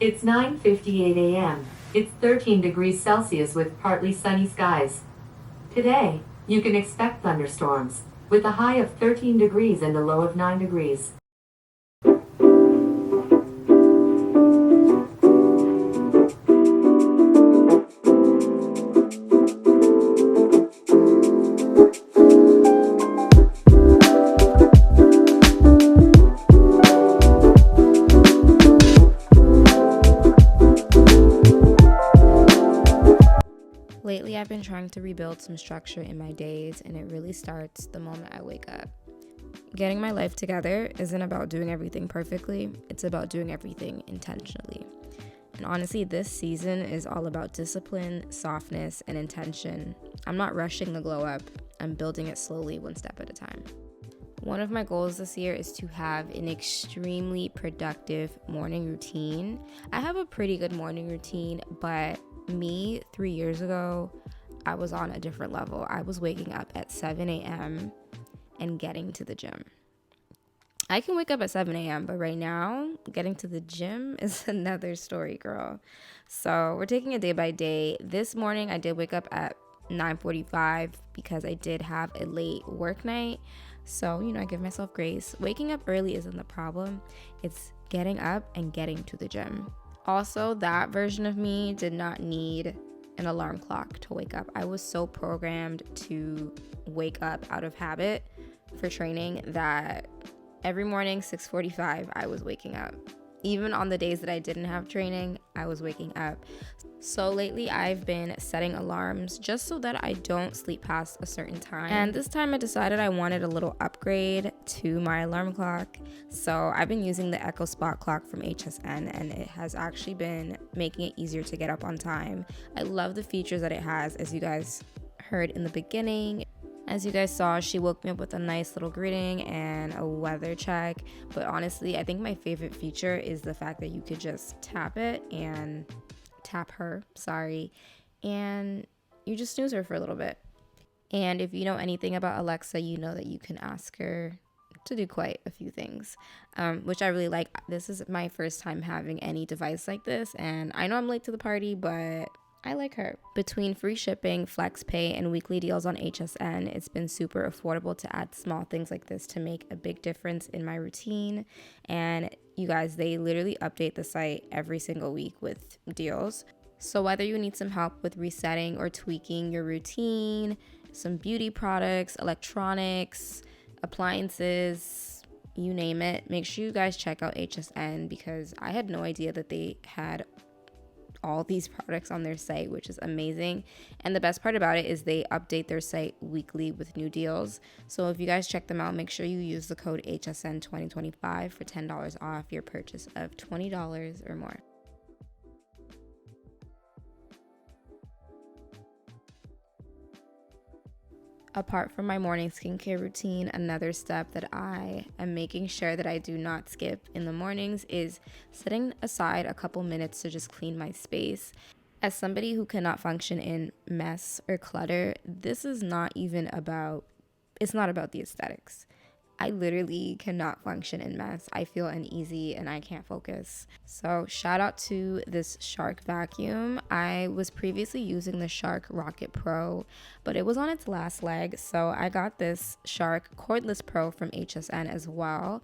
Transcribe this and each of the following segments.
It's 9:58 a.m. It's 13 degrees Celsius with partly sunny skies. Today, you can expect thunderstorms, with a high of 13 degrees and a low of 9 degrees. Lately, I've been trying to rebuild some structure in my days, and it really starts the moment I wake up. Getting my life together isn't about doing everything perfectly, it's about doing everything intentionally. And honestly, this season is all about discipline, softness, and intention. I'm not rushing the glow up, I'm building it slowly, one step at a time. One of my goals this year is to have an extremely productive morning routine. I have a pretty good morning routine, but me 3 years ago, I was on a different level. I was waking up at 7 a.m. and getting to the gym. I can wake up at 7 a.m., but right now, getting to the gym is another story, girl. So we're taking it day by day. This morning, I did wake up at 9:45 because I did have a late work night. So, I give myself grace. Waking up early isn't the problem. It's getting up and getting to the gym. Also, that version of me did not need an alarm clock to wake up. I was so programmed to wake up out of habit for training that every morning, 6:45, I was waking up. Even on the days that I didn't have training, I was waking up. So lately, I've been setting alarms just so that I don't sleep past a certain time. And this time I decided I wanted a little upgrade to my alarm clock. So I've been using the Echo Spot clock from HSN, and it has actually been making it easier to get up on time. I love the features that it has, as you guys heard in the beginning. As you guys saw, she woke me up with a nice little greeting and a weather check. But honestly, I think my favorite feature is the fact that you could just tap it and and you just snooze her for a little bit. And if you know anything about Alexa, you know that you can ask her to do quite a few things, which I really like. This is my first time having any device like this, and I know I'm late to the party, but I like her. Between free shipping, FlexPay, and weekly deals on HSN, it's been super affordable to add small things like this to make a big difference in my routine. And you guys, they literally update the site every single week with deals. So whether you need some help with resetting or tweaking your routine, some beauty products, electronics, appliances, you name it, make sure you guys check out HSN because I had no idea that they had all these products on their site, which is amazing. And the best part about it is they update their site weekly with new deals. So if you guys check them out, make sure you use the code HSN2025 for $10 off your purchase of $20 or more. Apart from my morning skincare routine, another step that I am making sure that I do not skip in the mornings is setting aside a couple minutes to just clean my space. As somebody who cannot function in mess or clutter, this is not even about, it's not about the aesthetics. I literally cannot function in mess. I feel uneasy and I can't focus. So shout out to this Shark vacuum. I was previously using the Shark Rocket Pro, but it was on its last leg. So I got this Shark Cordless Pro from HSN as well.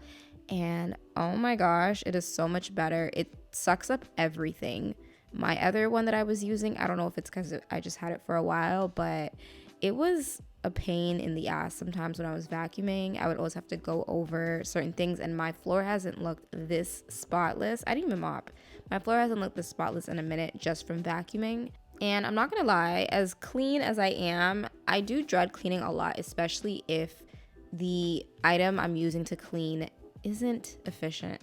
And oh my gosh, it is so much better. It sucks up everything. My other one that I was using, I don't know if it's because I just had it for a while, but it was a pain in the ass. Sometimes when I was vacuuming, I would always have to go over certain things, and my floor hasn't looked this spotless. I didn't even mop. My floor hasn't looked this spotless in a minute just from vacuuming. And I'm not gonna lie, as clean as I am, I do dread cleaning a lot, especially if the item I'm using to clean isn't efficient.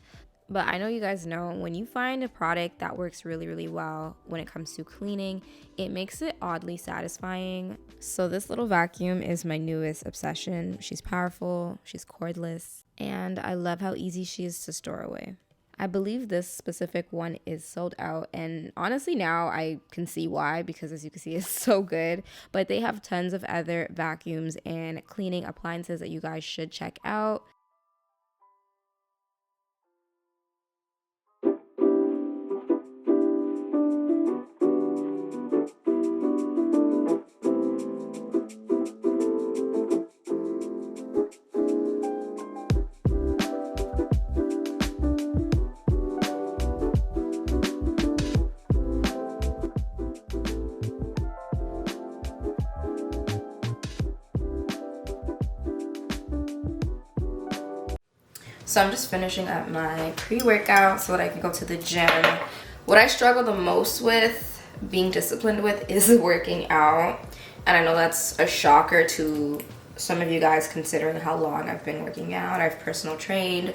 But I know you guys know when you find a product that works really, really well when it comes to cleaning, it makes it oddly satisfying. So this little vacuum is my newest obsession. She's powerful, she's cordless, and I love how easy she is to store away. I believe this specific one is sold out, and honestly now I can see why, because as you can see, it's so good. But they have tons of other vacuums and cleaning appliances that you guys should check out. So I'm just finishing up my pre-workout so that I can go to the gym. What I struggle the most with, being disciplined with, is working out. And I know that's a shocker to some of you guys considering how long I've been working out. I've personal trained.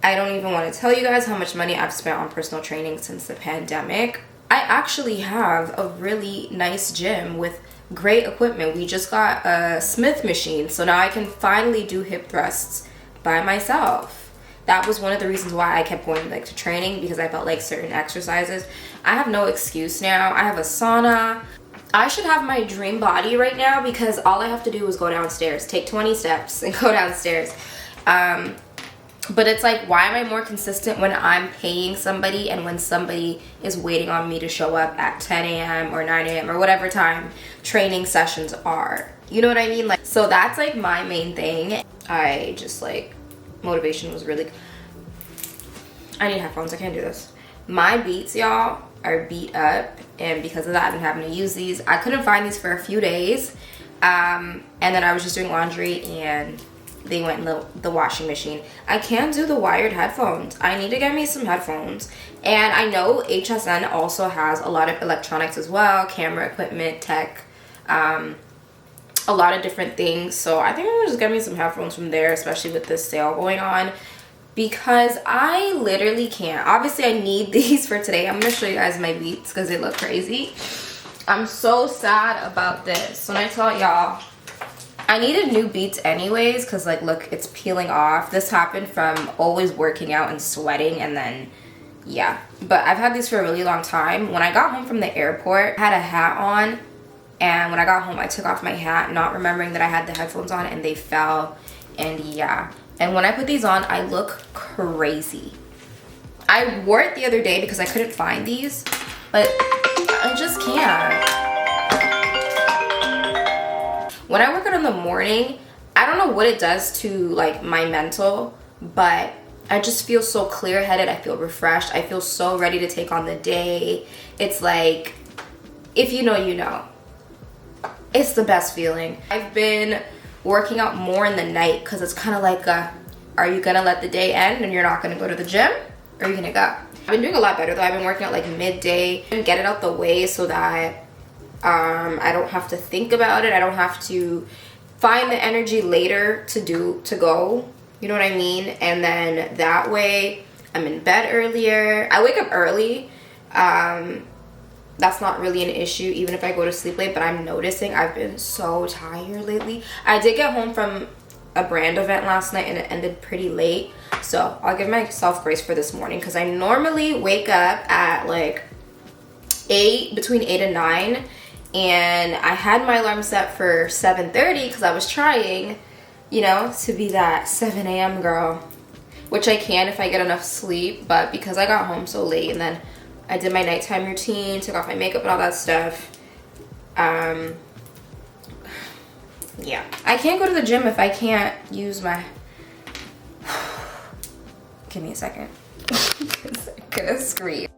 I don't even want to tell you guys how much money I've spent on personal training since the pandemic. I actually have a really nice gym with great equipment. We just got a Smith machine, so now I can finally do hip thrusts by myself. That was one of the reasons why I kept going to training, because I felt like certain exercises, I have no excuse now. I have a sauna. I should have my dream body right now, because all I have to do is go downstairs, take 20 steps and go downstairs. But it's like, why am I more consistent when I'm paying somebody and when somebody is waiting on me to show up at 10 a.m. or 9 a.m. or whatever time training sessions are? You know what I mean? Like, so that's like my main thing. I just motivation was really, I need headphones, I can't do this. My beats, y'all, are beat up, and because of that I've been having to use these. I couldn't find these for a few days, and then I was just doing laundry and they went in the washing machine. I can't do the wired headphones. I need to get me some headphones. And I know HSN also has a lot of electronics as well, camera equipment, tech, a lot of different things. So I think I'm gonna just get me some headphones from there, especially with this sale going on, because I literally can't. Obviously I need these for today. I'm gonna show you guys my beats because they look crazy. I'm so sad about this. When I tell y'all, I needed new beats anyways, because look, it's peeling off. This happened from always working out and sweating, and then yeah. But I've had these for a really long time. When I got home from the airport, I had a hat on, and when I got home I took off my hat, not remembering that I had the headphones on, and they fell. And yeah, and when I put these on, I look crazy. I wore it the other day because I couldn't find these, but I just can't. When I work out in the morning, I don't know what it does to my mental, but I just feel so clear-headed. I feel refreshed. I feel so ready to take on the day. It's like, if you know, you know. It's the best feeling. I've been working out more in the night because it's kind of like are you gonna let the day end and you're not gonna go to the gym, or are you gonna go? I've been doing a lot better though. I've been working out midday and get it out the way so that I don't have to think about it. I don't have to find the energy later to go. You know what I mean? And then that way I'm in bed earlier. I wake up early. That's not really an issue even if I go to sleep late, but I'm noticing I've been so tired lately. I did get home from a brand event last night and it ended pretty late. So I'll give myself grace for this morning, because I normally wake up at between 8 and 9. And I had my alarm set for 7:30 because I was trying, to be that 7 a.m. girl, which I can if I get enough sleep. But because I got home so late and then I did my nighttime routine, took off my makeup and all that stuff, yeah. I can't go to the gym if I can't use my... Give me a second. I'm gonna scream.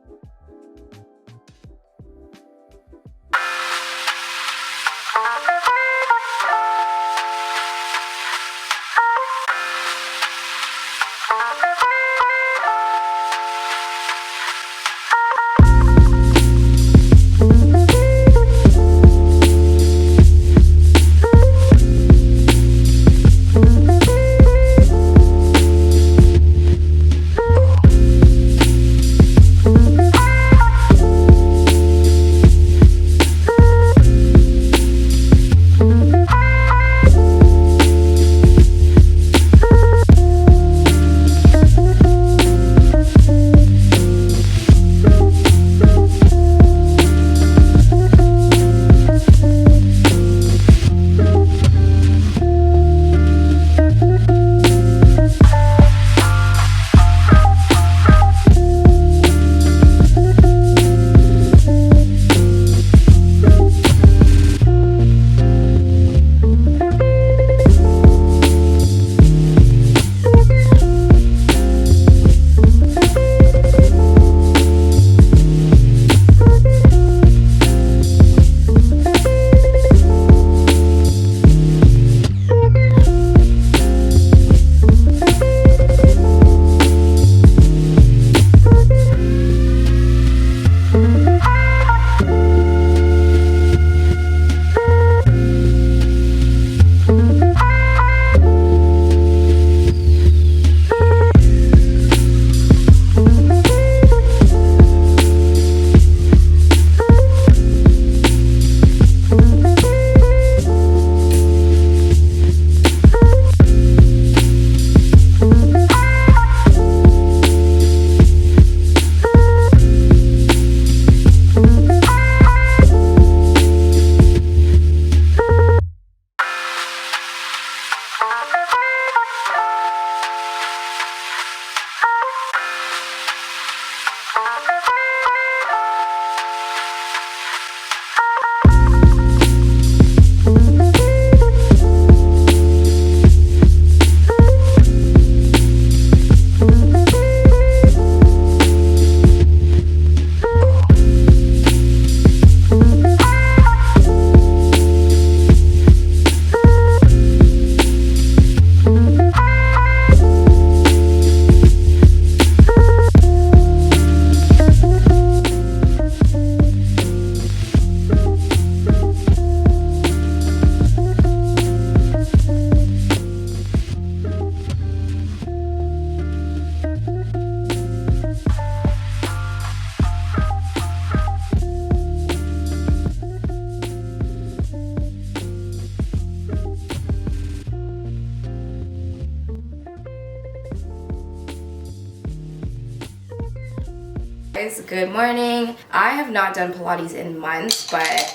guys, good morning. I have not done Pilates in months, but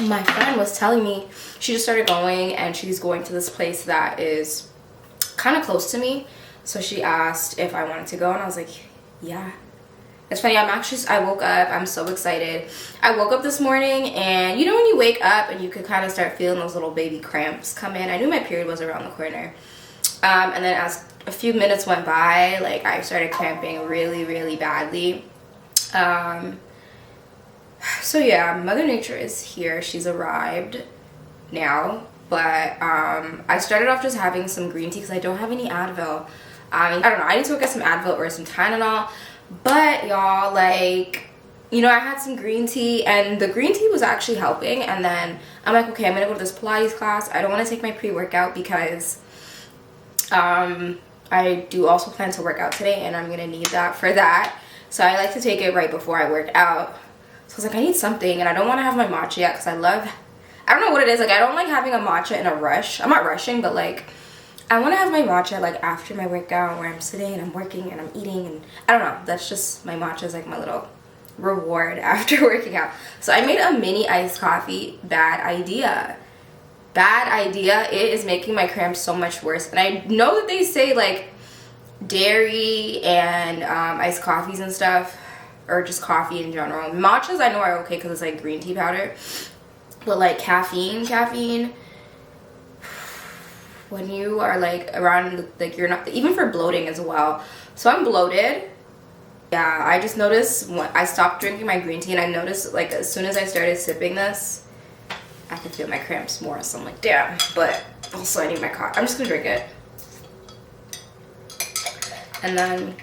my friend was telling me she just started going, and she's going to this place that is kind of close to me. So she asked if I wanted to go, and I was like, yeah. It's funny, I woke up, I'm so excited. I woke up this morning, and you know when you wake up and you could kind of start feeling those little baby cramps come in? I knew my period was around the corner. And then as a few minutes went by, like, I started cramping really, really badly. So yeah, Mother Nature is here. She's arrived now. But I started off just having some green tea because I don't have any Advil. I don't know, I need to go get some Advil or some Tylenol. But y'all, like, you know, I had some green tea, and the green tea was actually helping. And then I'm like, okay, I'm gonna go to this Pilates class. I don't want to take my pre-workout because I do also plan to work out today, and I'm gonna need that for that. So I like to take it right before I work out. So I was like, I need something, and I don't want to have my matcha yet because I don't know what it is, like, I don't like having a matcha in a rush. I'm not rushing, but like, I want to have my matcha like after my workout, where I'm sitting and I'm working and I'm eating, and I don't know, that's just, my matcha is like my little reward after working out. So I made a mini iced coffee. Bad idea. It is making my cramps so much worse. And I know that they say like dairy and iced coffees and stuff, or just coffee in general. Matchas I know are okay because it's like green tea powder, but like caffeine, when you are like around, like, you're not, even for bloating as well. So I'm bloated. Yeah, I just noticed when I stopped drinking my green tea, and I noticed like as soon as I started sipping this, I could feel my cramps more. So I'm like, damn. But also I need my coffee. I'm just gonna drink it, and then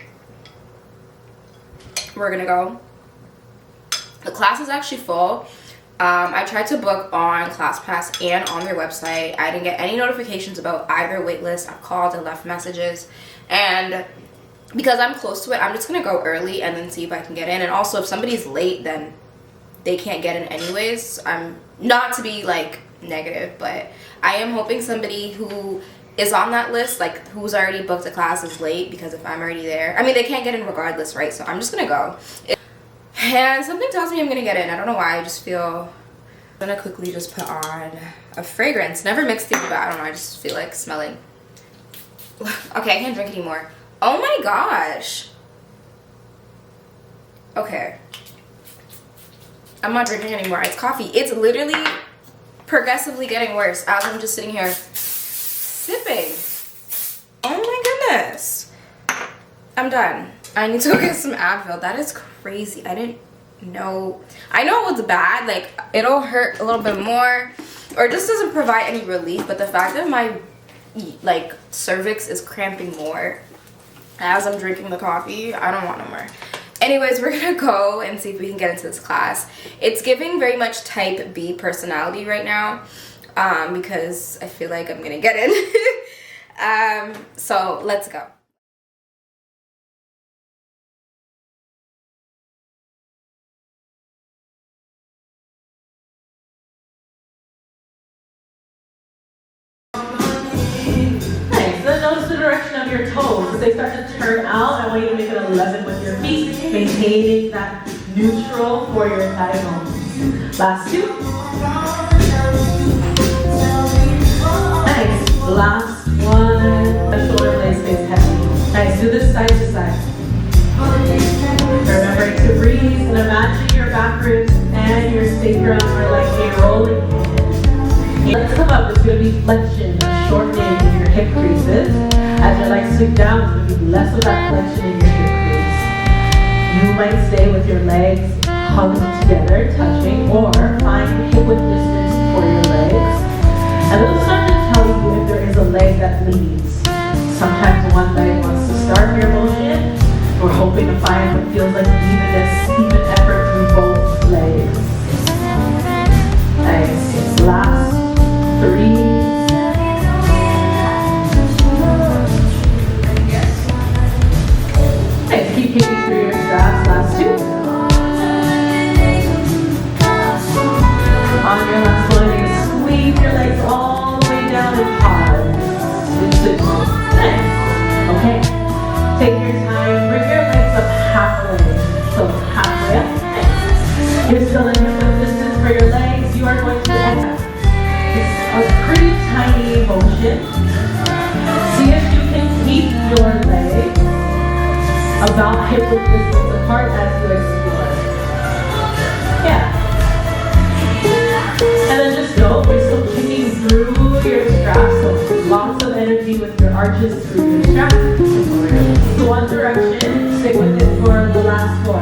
we're gonna go. The class is actually full. I tried to book on ClassPass and on their website. I didn't get any notifications about either waitlist. I've called and left messages, and because I'm close to it, I'm just gonna go early and then see if I can get in. And also, if somebody's late, then they can't get in anyways. I'm not to be like negative, but I am hoping somebody who is on that list, like who's already booked a class, is late, because if I'm already there, I mean, they can't get in regardless, right? So I'm just gonna go. And something tells me I'm gonna get in. I don't know why. I just feel, I'm gonna quickly just put on a fragrance. Never mixed it, but I don't know, I just feel like smelling. Okay, I can't drink anymore. Oh my gosh. Okay, I'm not drinking anymore. It's coffee. It's literally progressively getting worse as I'm just sitting here sipping. Oh my goodness. I'm done. I need to go get some Advil. That is crazy. I didn't know. I know it was bad. Like, it'll hurt a little bit more, or it just doesn't provide any relief. But the fact that my, like, cervix is cramping more as I'm drinking the coffee, I don't want no more. Anyways, we're gonna go and see if we can get into this class. It's giving very much type B personality right now, because I feel like I'm gonna get in. So let's go. Notice the direction of your toes. As they start to turn out, I want you to make an 11 with your feet, maintaining that neutral for your thigh bones. Last two. Nice. Last one. The shoulder blade stays heavy. Nice. Do this side to side. Remembering to breathe and imagine your back ribs and your sacrum are like a rolling hand. Let's come up. It's going to be flexion, shortening in your hip creases. As your legs sink down, it's going to be less of that flexion in your hip crease. You might stay with your legs hugged together, touching, or find hip width distance for your legs. And it'll start to tell you if there is a leg that leads. Sometimes one leg wants to start your motion. We're hoping to find what feels like even effort through both legs. Nice. Last three. Keep kicking through your straps. Last two. On your last one, you're going to squeeze your legs all the way down and pause. Nice. Okay. Take your time. Bring your about hip width distance apart as you explore. Yeah. And then just know we're still kicking through your straps, so lots of energy with your arches through your straps. So one direction, stick with it for the last four.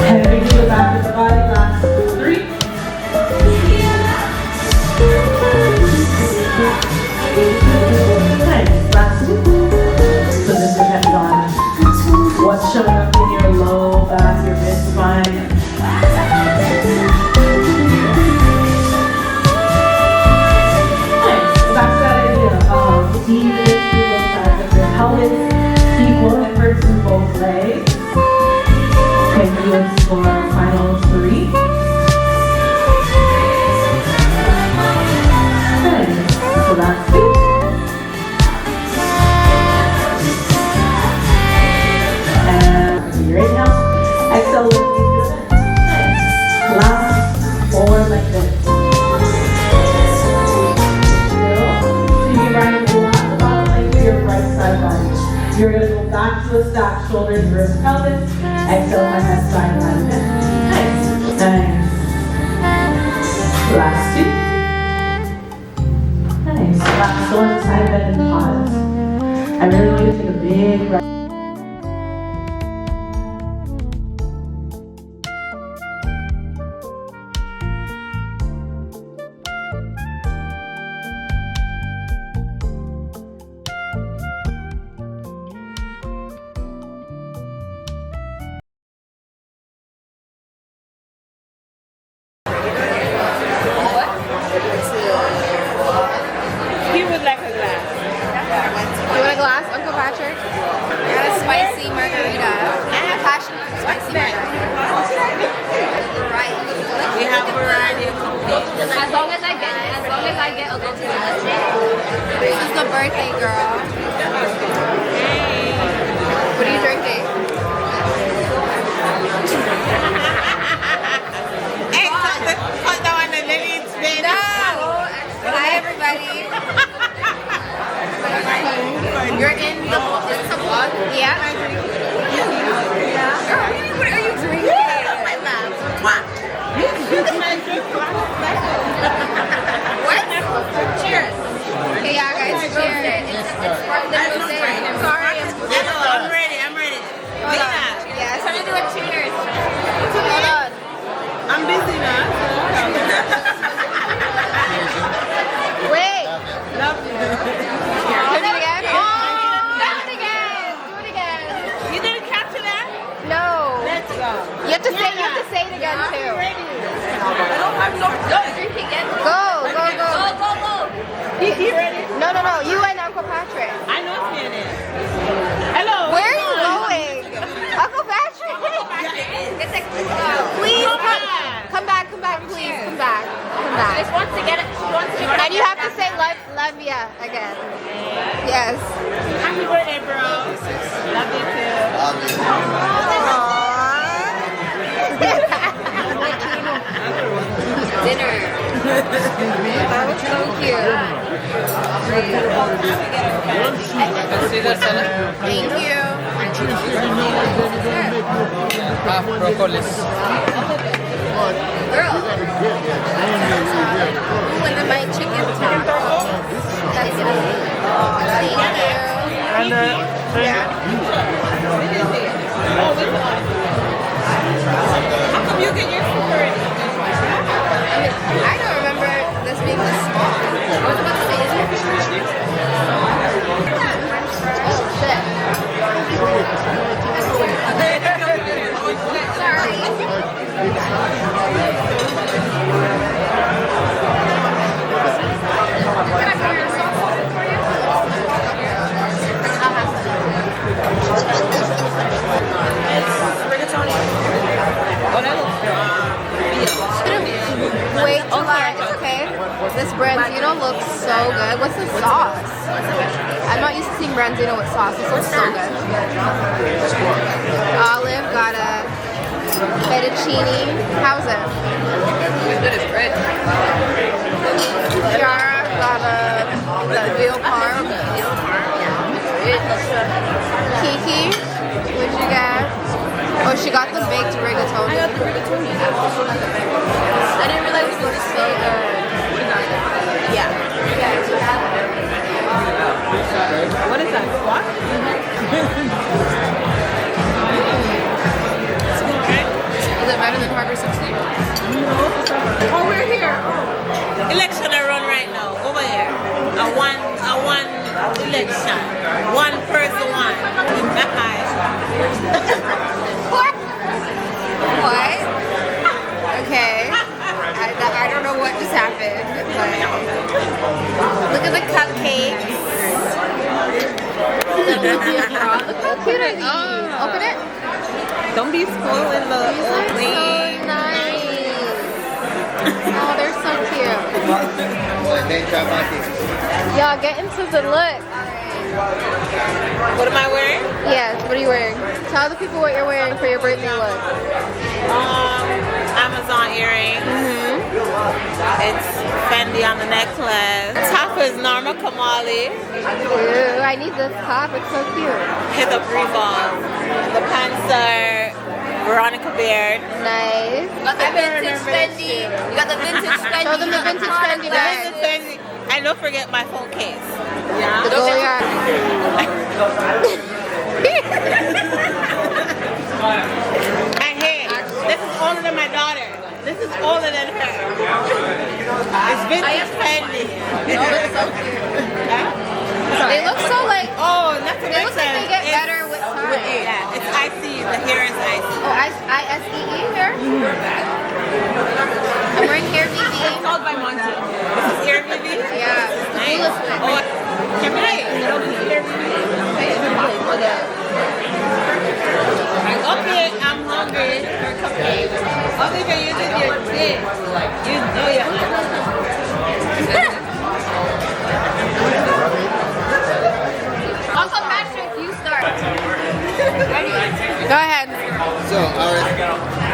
Heavy to the back of the body, last three. Nice, last two. So this depends on what's showing up in your low back, your mid spine. Nice, back to that idea of even through both sides of your pelvis, equal efforts in both legs. Okay, we will explore our final three. Nice, so that's two. Your inhale, exhale, lift you to the bend. Nice. Last four like this. Still. So you can ride the bottom leg to your right side body. You're going to go back to a stack, shoulders versus pelvis. Exhale, my head side, line bend. Nice. Nice. Last two. Nice. Last one, side bend and pause. I really want you to take a big breath. He would like a glass. You want a glass, Uncle Patrick? I got a spicy margarita. I have passion for spicy margarita. Right. We have variety of As long as I get a little too much. This is the birthday girl. What are you drinking? Hey, put that one in Lily's bed. No! Hi everybody. You're in the vlog? Yeah? Girl, what are you drinking? What? Cheers. Okay, yeah, guys, cheers. It's Sparkling Rosé. I'm sorry. I'm ready. Hold on. Yeah, it's time to do a cheers. Hold on. I'm busy now. Wait. Love you. Do it again? Oh, do it again. You didn't capture that? No. Let's go. You have to say it again too. I don't have no drink again. Go. He ready? No. You and Uncle Patrick. I know Spanish. Hello. Where are you going? Uncle Patrick? Please come back, please. Come back. She just wants to get it. She wants to. And you have to say love ya again. Yes. Happy birthday, bro. Love you too. Dinner. That was so cute. Thank you. Propolis. Girl. Ooh, and then my chicken top. That's it. Thank you. Yeah. How come you get your food already? I don't remember this being this small. I was about to say, is it? Oh, shit. Sorry. Can I put your sauce for you? I'll have some. It's rigatoni. Oh, that looks good. Wait till it's okay. This branzino looks so good. What's the sauce? I'm not used to seeing branzino with sauce. This looks so good. Olive got a fettuccine. How's it? As good as bread. Kiara got a veal parm. got the baked rigatoni. I got the rigatoni. I didn't realize it was so good. Yeah. What is that? Squash? Is it better than Harbor 60? Oh, we're here. Election I run right now. Over here. A one election. One person one. What? What? Okay. I don't know what just happened, but look at the cupcakes. Look how cute are these. Open it. Don't be spoiling the These are so nice. Oh, they're so cute. Y'all get into the look. What am I wearing? Yes, what are you wearing? Tell the people what you're wearing for your birthday look. Amazon earrings. It's Fendi on the necklace. Top is Norma Kamali. Ooh, I need this top. It's so cute. Hit up Revolve. The pants are Veronica Baird. Nice. Got the vintage Fendi. You got the vintage Fendi. Show them the vintage Fendi bag. Fendi. I don't forget my phone case. The Goliath. And hey, this is older than my daughter. This is older than her. It's vintage Fendi. They look so like. Oh, not to They look like they get better with time. Yeah, it's icy. The hair is icy. Oh, I-S-E-E here. I'm wearing hair BB. It's called by Monty. This is hair BB? Yeah. Nice. Oh, can I? Hair BB. Okay, I'm hungry for cupcakes. Okay, but you did your thing. You know you're hungry. Uncle Patrick, you start. Go ahead. So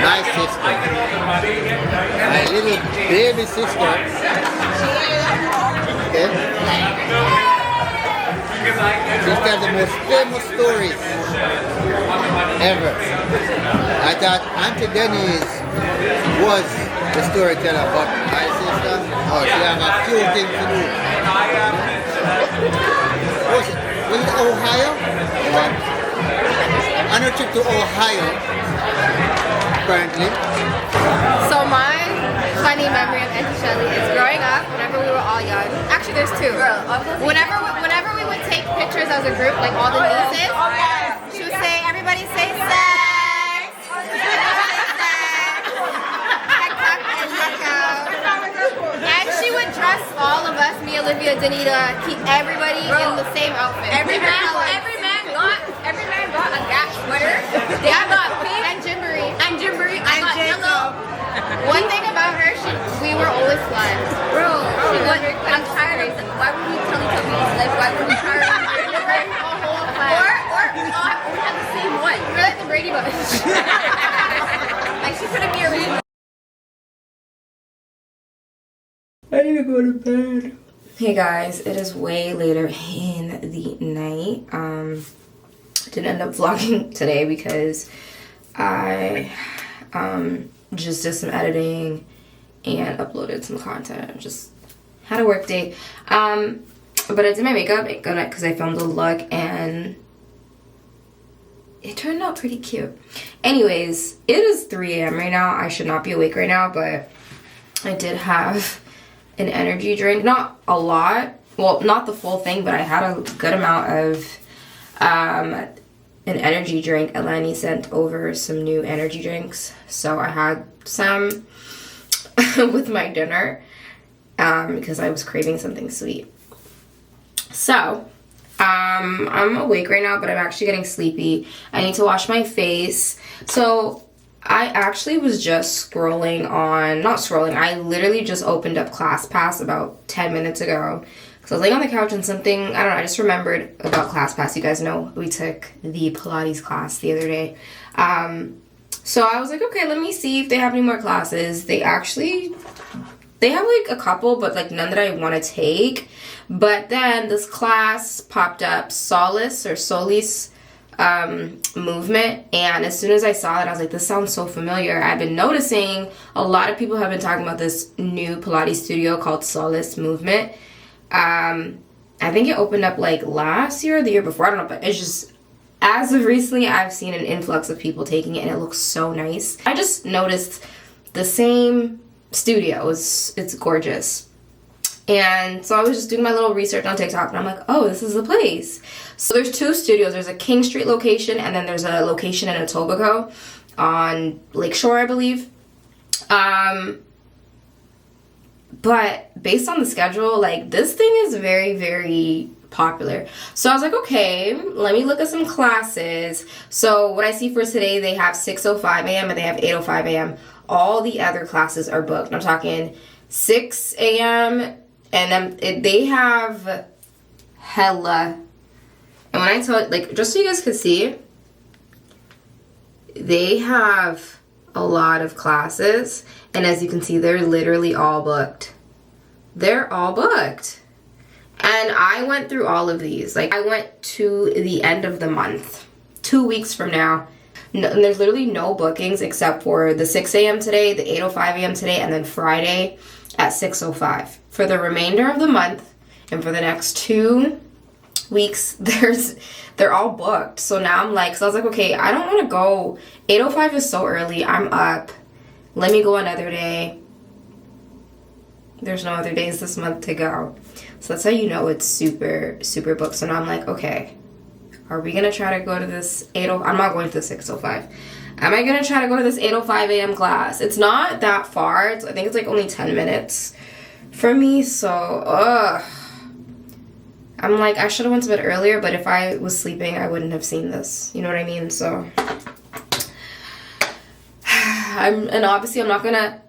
my sister, my little baby sister, okay? She's got the most famous stories ever. I thought Auntie Denise was the storyteller, but my sister, oh, she has a few things to do. Was it Ohio? On a trip to Ohio, apparently. So my funny memory of Auntie Shelly is growing up, whenever we were all young. Actually, there's two. Whenever we would take pictures as a group, like all the nieces, she would say, "Everybody say sex." And she would dress all of us, me, Olivia, Danita, keep everybody in the same outfit. Every man got a Gap sweater. They got pink And Gymboree. I got yellow. One thing about her, we were always fly. Bro, I'm tired of this. Why would we tell each other like why would we tired of or we have the same one. We're like the Brady Bunch. Like she couldn't be original. I need to go to bed. Hey guys, it is way later in the night. Didn't end up vlogging today because I just did some editing and uploaded some content. Just had a work day. But I did my makeup because I filmed a look and it turned out pretty cute. Anyways, it is 3 a.m. right now. I should not be awake right now, but I did have an energy drink. Not a lot. Well, not the full thing, but I had a good amount of an energy drink. Eleni sent over some new energy drinks. So I had some with my dinner because I was craving something sweet. So I'm awake right now, but I'm actually getting sleepy. I need to wash my face. So I actually was just scrolling on, not scrolling, I literally just opened up ClassPass about 10 minutes ago. So I was laying on the couch and something, I don't know, I just remembered about ClassPass. You guys know we took the Pilates class the other day. So I was like, okay, let me see if they have any more classes. They have like a couple, but like none that I want to take. But then this class popped up, Solis. movement, and as soon as I saw it, I was like, this sounds so familiar. I've been noticing a lot of people have been talking about this new Pilates studio called Solace Movement. I think it opened up like last year or the year before, I don't know, but it's just, as of recently, I've seen an influx of people taking it, and it looks so nice. I just noticed the same studio. It's gorgeous. And so I was just doing my little research on TikTok, and I'm like, oh, this is the place. So there's 2 studios. There's a King Street location, and then there's a location in Etobicoke on Lakeshore, I believe. But based on the schedule, like, this thing is very, very popular. So I was like, okay, let me look at some classes. So what I see for today, they have 6:05 a.m. and they have 8:05 a.m. All the other classes are booked. I'm talking 6 a.m. and then they have hella. And when I tell, like, just so you guys can see, they have a lot of classes, and as you can see, they're literally all booked. They're all booked. And I went through all of these. Like, I went to the end of the month, 2 weeks from now. No, and there's literally no bookings except for the 6 a.m. today, the 8:05 a.m. today, and then Friday at 6:05. For the remainder of the month and for the next 2 weeks, they're all booked. So now I'm like, so I was like, okay, I don't want to go. 8:05 is so early. I'm up. Let me go another day. There's no other days this month to go. So that's how you know it's super, super booked. So now I'm like, okay, are we going to try to go to this 8:05? I'm not going to the 6:05. Am I going to try to go to this 8:05 a.m. class? It's not that far. I think it's like only 10 minutes for me. So, I'm like, I should have went to bed earlier, but if I was sleeping, I wouldn't have seen this. You know what I mean? So, and obviously I'm not going to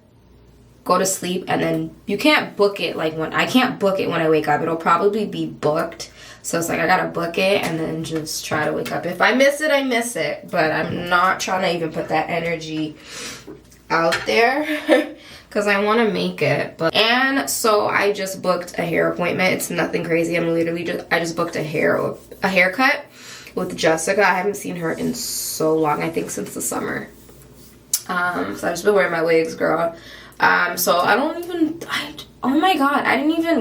go to sleep and then you can't book it like when I can't book it when I wake up. It'll probably be booked. So it's like I gotta book it and then just try to wake up. If I miss it, I miss it. But I'm not trying to even put that energy out there because I want to make it. And so I just booked a hair appointment. It's nothing crazy. I just booked a haircut with Jessica. I haven't seen her in so long. I think since the summer. So I've just been wearing my wigs, girl. So oh my god,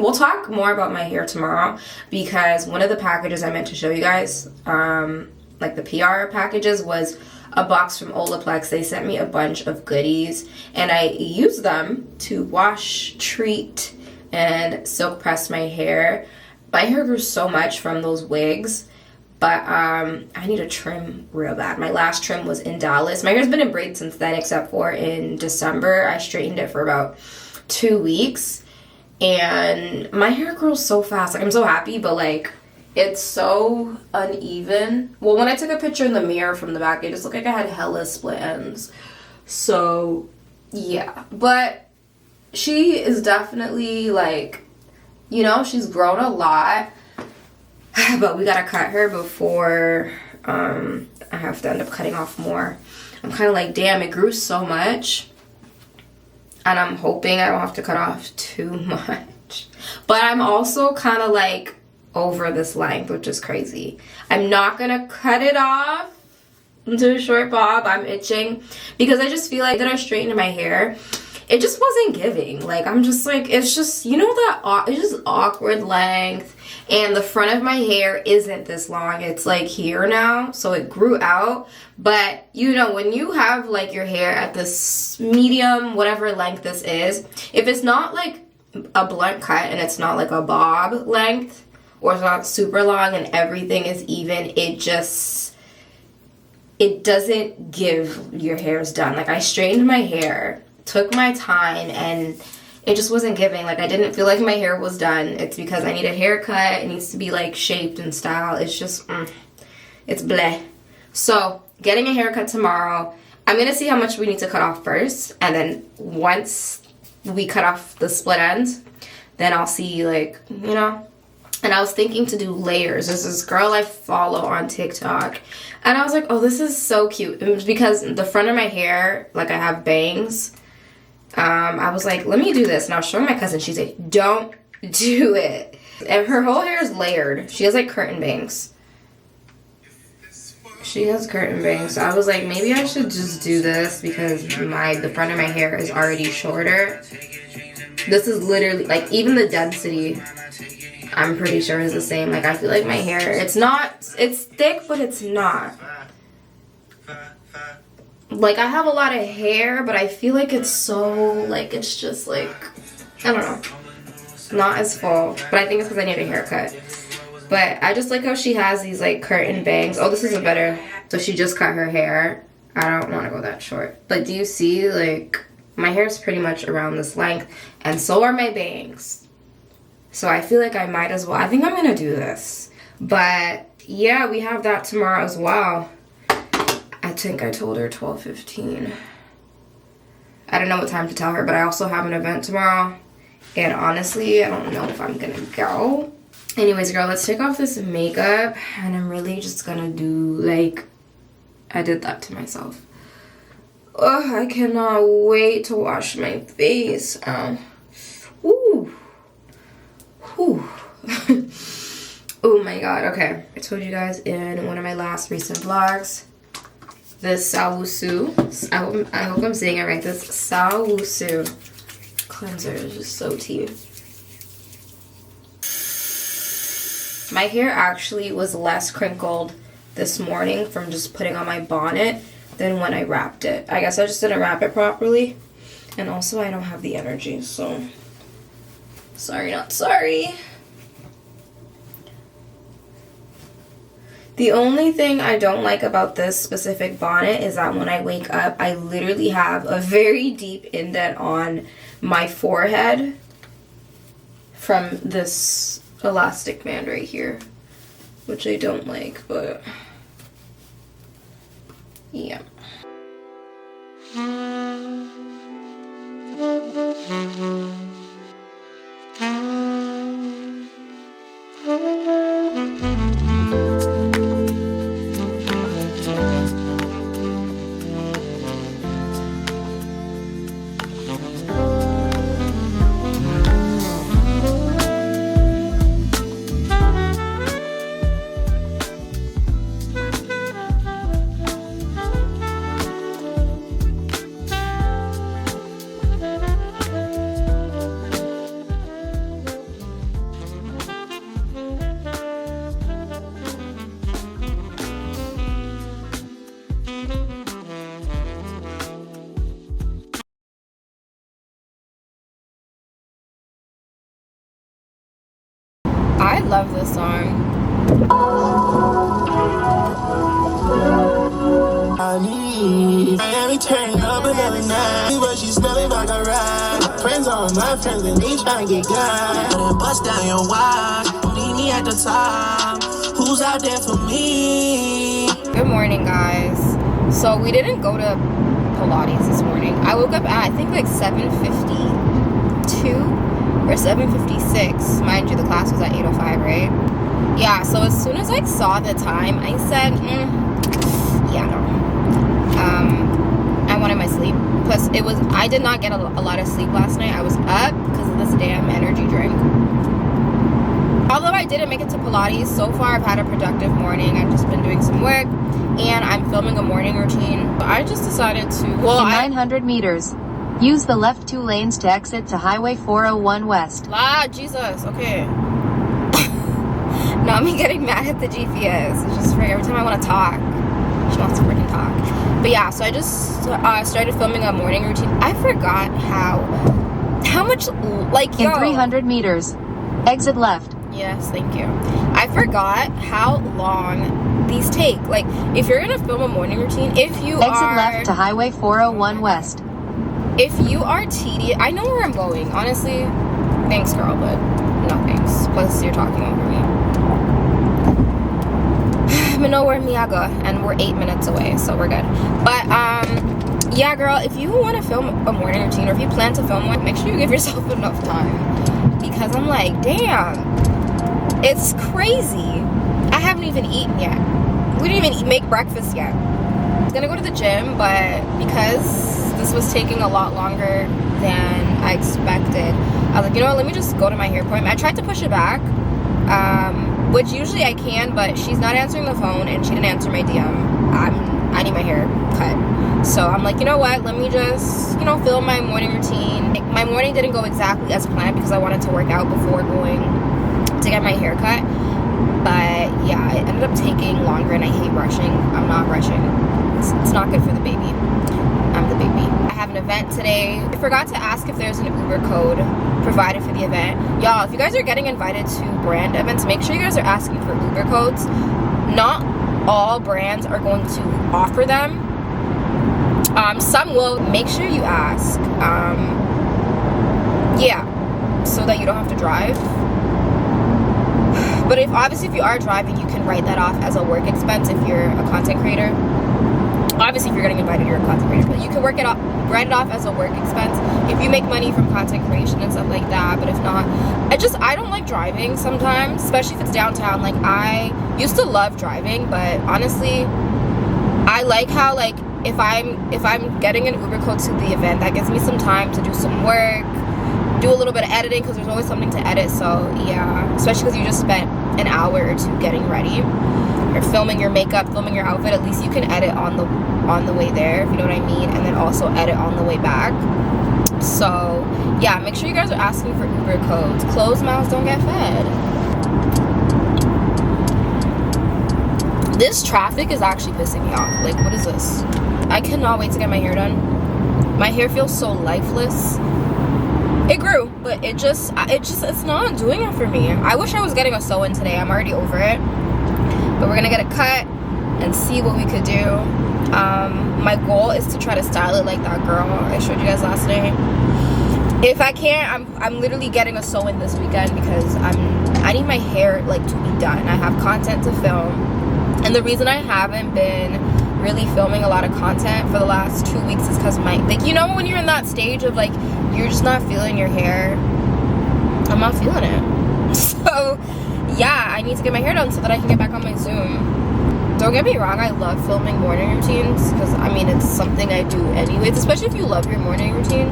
we'll talk more about my hair tomorrow because one of the packages I meant to show you guys, like the PR packages, was a box from Olaplex. They sent me a bunch of goodies and I used them to wash, treat, and silk press my hair. My hair grew so much from those wigs. But I need a trim real bad. My last trim was in Dallas. My hair's been in braids since then, except for in December. I straightened it for about 2 weeks. And my hair grows so fast. Like, I'm so happy, but, like, it's so uneven. Well, when I took a picture in the mirror from the back, it just looked like I had hella split ends. So, yeah. But she is definitely, like, you know, she's grown a lot. But we gotta cut her before I have to end up cutting off more. I'm kind of like, damn, it grew so much. And I'm hoping I don't have to cut off too much. But I'm also kind of like over this length, which is crazy. I'm not gonna cut it off into a short bob. I'm itching because I just feel like that I straightened my hair. It just wasn't giving. Like, I'm just like, it's just, you know, that it's just awkward length. And the front of my hair isn't this long. It's like here now. So it grew out. But, you know, when you have like your hair at this medium, whatever length this is, if it's not like a blunt cut and it's not like a bob length, or it's not super long and everything is even, it doesn't give your hair's done. Like, I straightened my hair, took my time, and it just wasn't giving. Like, I didn't feel like my hair was done. It's because I need a haircut. It needs to be like shaped and styled. It's just, it's bleh. So, getting a haircut tomorrow. I'm going to see how much we need to cut off first. And then once we cut off the split ends, then I'll see, like, you know. And I was thinking to do layers. There's this girl I follow on TikTok. And I was like, oh, this is so cute. It was because the front of my hair, like, I have bangs. I was like, let me do this. And I was showing my cousin. She's like, don't do it. And her whole hair is layered. She has like curtain bangs. She has curtain bangs. So I was like, maybe I should just do this because the front of my hair is already shorter. This is literally, like, even the density, I'm pretty sure is the same. Like, I feel like my hair, it's thick, but it's not. Like, I have a lot of hair, but I feel like it's so, like, it's just, like, I don't know. Not as full, but I think it's because I need a haircut. But I just like how she has these, like, curtain bangs. Oh, this is a better, so she just cut her hair. I don't want to go that short. But do you see, like, my hair is pretty much around this length, and so are my bangs. So I feel like I might as well. I think I'm going to do this. But, yeah, we have that tomorrow as well. I think I told her 12:15. I don't know what time to tell her, but I also have an event tomorrow. And honestly, I don't know if I'm gonna go. Anyways, girl, let's take off this makeup. And I'm really just gonna do, like, I did that to myself. Ugh, I cannot wait to wash my face. Ooh. Whew. Oh my god, okay. I told you guys in one of my last recent vlogs, this Sawusu, I hope I'm saying it right, this Sawusu cleanser is just so tea. My hair actually was less crinkled this morning from just putting on my bonnet than when I wrapped it. I guess I just didn't wrap it properly, and also I don't have the energy, so sorry not sorry. The only thing I don't like about this specific bonnet is that when I wake up, I literally have a very deep indent on my forehead from this elastic band right here, which I don't like, but yeah. I love this song. Miami turn up another night, but she smelling like a ride. Friends on my friends and they tryna get got. Gonna bust down your watch, leave me at the top. Who's out there for me? Good morning, guys. So we didn't go to Pilates this morning. I woke up at I think like 7:52 or 7:56. Mind you, the class was at 8:05, right? Yeah, so as soon as I saw the time, I said, yeah, no. I wanted my sleep. Plus, I did not get a lot of sleep last night. I was up because of this damn energy drink. Although I didn't make it to Pilates, so far I've had a productive morning. I've just been doing some work, and I'm filming a morning routine. I just decided to, In 900 meters, use the left 2 lanes to exit to Highway 401 West. Jesus, okay. Not me getting mad at the GPS. It's just for every time I want to talk, she wants to freaking talk. But yeah, so I just started filming a morning routine. I forgot how much, like, In 300 meters, exit left. Yes, thank you. I forgot how long these take. Like, if you're gonna film a morning routine, Exit left to Highway 401 West. If you are tedious, I know where I'm going, honestly. Thanks, girl, but no thanks. Plus, you're talking over me. I know where Miyaga, and we're 8 minutes away, so we're good. But, yeah, girl, if you want to film a morning routine, or if you plan to film one, make sure you give yourself enough time. Because I'm like, damn, it's crazy. I haven't even eaten yet. We didn't even make breakfast yet. I was gonna go to the gym, but because this was taking a lot longer than I expected, I was like, you know what, let me just go to my hair appointment. I tried to push it back, which usually I can, but she's not answering the phone, and she didn't answer my DM. I need my hair cut. So I'm like, you know what, let me just, you know, film my morning routine. My morning didn't go exactly as planned because I wanted to work out before going to get my hair cut. But yeah, it ended up taking longer, and I hate rushing. I'm not rushing. It's not good for the baby. I'm the baby. I have an event today. I forgot to ask if there's an Uber code provided for the event. Y'all, if you guys are getting invited to brand events, make sure you guys are asking for Uber codes. Not all brands are going to offer them. Some will. Make sure you ask. Yeah, so that you don't have to drive. But obviously if you are driving, you can write that off as a work expense if you're a content creator. Obviously if you're getting invited, you're a content creator, but you can write it off as a work expense if you make money from content creation and stuff like that. But if not, I don't like driving sometimes, especially if it's downtown. Like, I used to love driving, but honestly, I like how, like, if I'm getting an Uber code to the event, that gives me some time to do some work, do a little bit of editing, because there's always something to edit. So yeah, especially because you just spent an hour or two getting ready, you're filming your makeup, filming your outfit. At least you can edit on the way there, if you know what I mean, and then also edit on the way back. So yeah, make sure you guys are asking for Uber codes. Closed mouths don't get fed. This traffic is actually pissing me off. Like, what is this? I cannot wait to get my hair done. My hair feels so lifeless. It grew, but it's not doing it for me. I wish I was getting a sew-in today. I'm already over it. But we're gonna get a cut and see what we could do. My goal is to try to style it like that girl I showed you guys last night. If I can't, I'm literally getting a sew-in this weekend because I need my hair, like, to be done. I have content to film. And the reason I haven't been really filming a lot of content for the last 2 weeks is because like, you know when you're in that stage of, like, you're just not feeling your hair? I'm not feeling it. So yeah, I need to get my hair done so that I can get back on my Zoom. Don't get me wrong, I love filming morning routines because, I mean, it's something I do anyways, especially if you love your morning routine.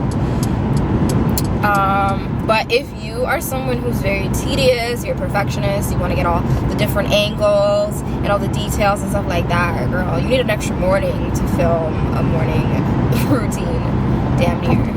But if you are someone who's very tedious, you're a perfectionist, you want to get all the different angles and all the details and stuff like that, girl, you need an extra morning to film a morning routine. Damn near.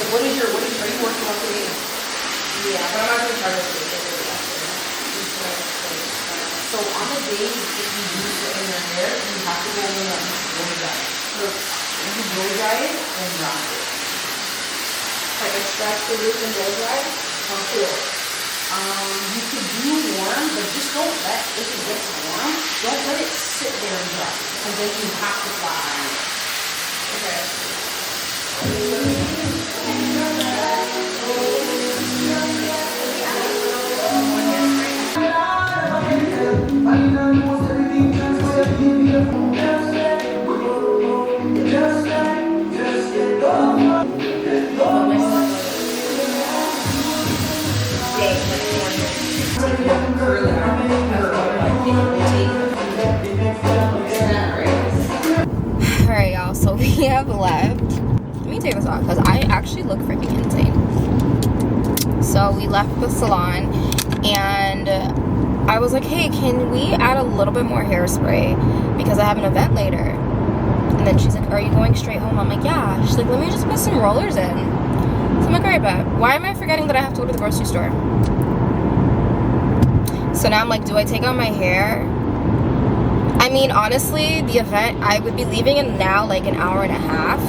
What are you working on today? Yeah, but I'm not going to try to do it. So on the days if you use it in your hair, you have to go in and blow dry it. So if you blow dry it, then wrap it. Like extract the root and blow dry it? Cool. You could do warm, but just don't let, if it gets warm, don't let it sit there and dry. And then you have to flat iron it. Okay. Alright, y'all, so we have left. Let me take this off because I actually look freaking insane. So we left the salon, and I was like, hey, can we add a little bit more hairspray because I have an event later? And then she's like, are you going straight home? I'm like, yeah. She's like, let me just put some rollers in. So I'm like, alright, bet. Why am I forgetting that I have to go to the grocery store? So now I'm like, do I take out my hair? I mean, honestly, the event, I would be leaving in now like an hour and a half,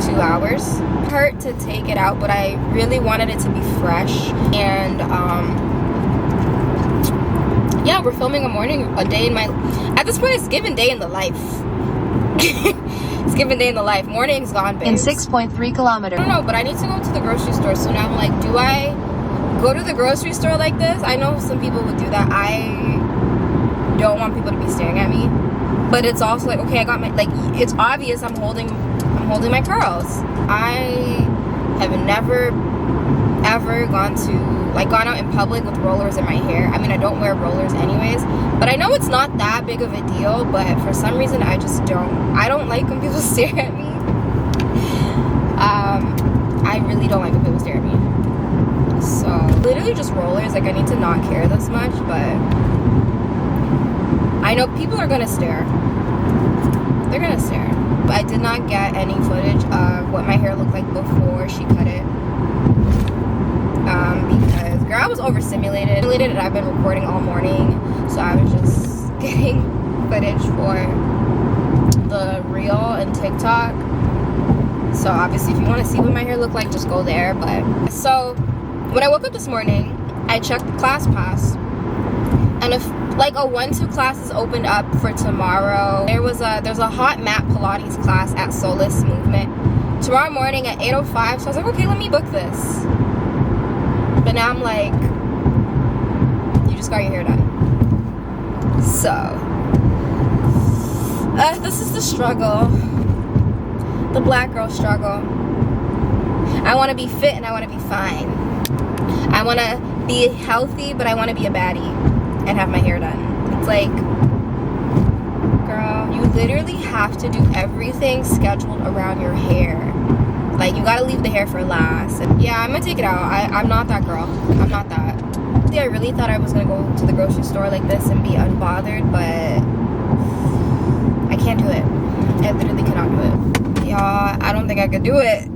2 hours. Hurt to take it out, but I really wanted it to be fresh. And yeah, we're filming a day in my, at this point it's given day in the life. It's given day in the life. Morning's gone, babe. In 6.3 kilometers. I don't know, but I need to go to the grocery store. So now I'm like, do I go to the grocery store like this? I know some people would do that. I don't want people to be staring at me. But it's also like, okay, I got my, like, it's obvious I'm holding my curls. I have never ever gone out in public with rollers in my hair. I mean, I don't wear rollers anyways, but I know it's not that big of a deal, but for some reason I don't like when people stare at me. I really don't like when people stare at me. So literally just rollers. Like, I need to not care this much, but I know people are gonna stare. They're gonna stare. But I did not get any footage of what my hair looked like before she cut it. Because girl, I was overstimulated. And I've been recording all morning, so I was just getting footage for the reel and TikTok. So obviously if you want to see what my hair looked like, just go there. But so when I woke up this morning, I checked the class pass, and if like a 1-2 classes opened up for tomorrow. There's a hot mat Pilates class at Solace Movement tomorrow morning at 8:05. So I was like, okay, let me book this. But now I'm like, you just got your hair done. So this is the struggle, the black girl struggle. I want to be fit and I want to be fine. I want to be healthy, but I want to be a baddie and have my hair done. It's like, girl, you literally have to do everything scheduled around your hair. Like, you gotta leave the hair for last. And yeah, I'm gonna take it out. I'm not that girl. I'm not that. I really thought I was gonna go to the grocery store like this and be unbothered, but I can't do it. I literally cannot do it. Y'all, I don't think I could do it.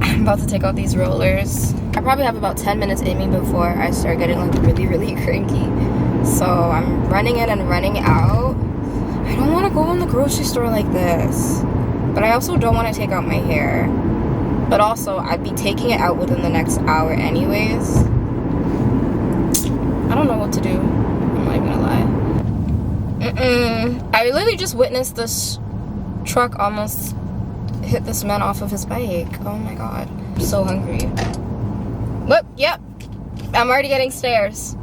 I'm about to take out these rollers. I probably have about 10 minutes in me before I start getting like really, really cranky. So I'm running in and running out. I don't want to go in the grocery store like this. But I also don't want to take out my hair. But also, I'd be taking it out within the next hour anyways. I don't know what to do. I'm not even gonna lie. I literally just witnessed this truck almost hit this man off of his bike. Oh my god. I'm so hungry. Whoop, yep. I'm already getting stares.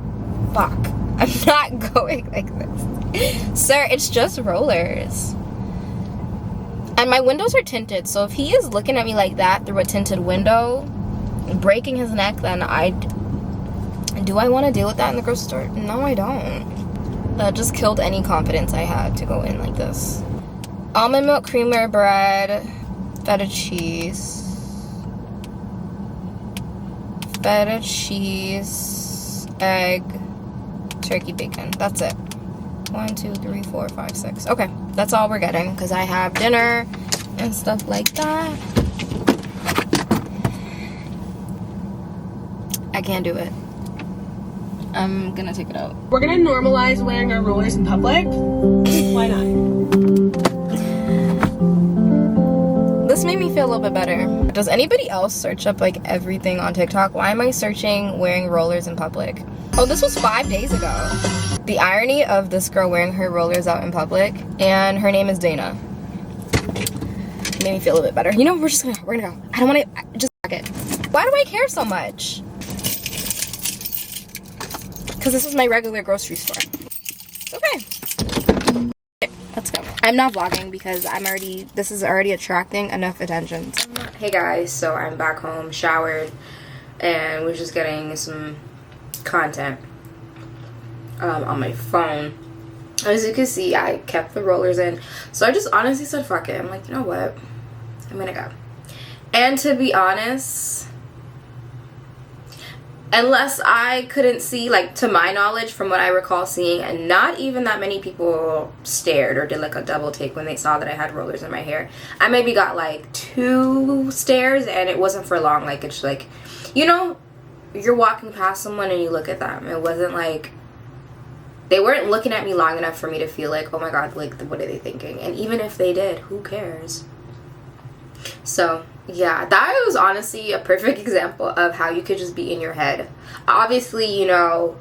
Fuck. I'm not going like this. Sir, it's just rollers. And my windows are tinted, so if he is looking at me like that through a tinted window, breaking his neck, then do I want to deal with that in the grocery store? No, I don't. That just killed any confidence I had to go in like this. Almond milk creamer bread, feta cheese, egg, turkey bacon. That's it. 1, 2, 3, 4, 5, 6. Okay, that's all we're getting because I have dinner and stuff like that. I can't do it. I'm gonna take it out. We're gonna normalize wearing our rollers in public. Why not? This made me feel a little bit better. Does anybody else search up like everything on TikTok? Why am I searching wearing rollers in public? Oh, this was 5 days ago. The irony of this girl wearing her rollers out in public, and her name is Dana. Made me feel a bit better. You know, we're gonna go. I don't want to, just fuck it. Why do I care so much? Because this is my regular grocery store. Okay. Let's go. I'm not vlogging because this is already attracting enough attention. Hey guys, so I'm back home, showered, and we're just getting some content on my phone. As you can see, I kept the rollers in, so I just honestly said fuck it. I'm like, you know what, I'm gonna go. And to be honest, unless I couldn't see, like, to my knowledge, from what I recall seeing, and not even that many people stared or did like a double take when they saw that I had rollers in my hair. I maybe got like 2 stares, and it wasn't for long. Like, it's like, you know, you're walking past someone and you look at them. It wasn't like, they weren't looking at me long enough for me to feel like, oh my god, like, what are they thinking? And even if they did, who cares? So yeah, that was honestly a perfect example of how you could just be in your head. Obviously, you know,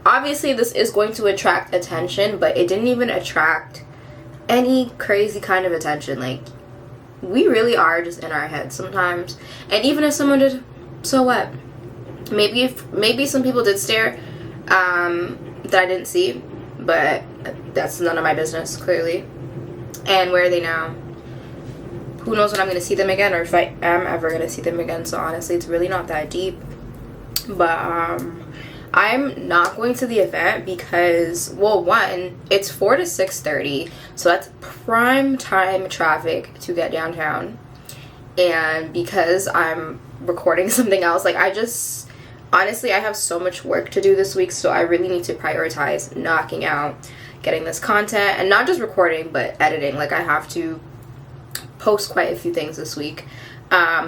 obviously this is going to attract attention, but it didn't even attract any crazy kind of attention. Like, we really are just in our heads sometimes. And even if someone did, so what? Maybe some people did stare that I didn't see, but that's none of my business, clearly. And where are they now? Who knows when I'm going to see them again, or if I am ever going to see them again. So honestly, it's really not that deep. But I'm not going to the event because, well, one, it's 4 to 6:30, so that's prime time traffic to get downtown. And because I'm recording something else, like, honestly, I have so much work to do this week, so I really need to prioritize knocking out getting this content, and not just recording, but editing. Like, I have to post quite a few things this week,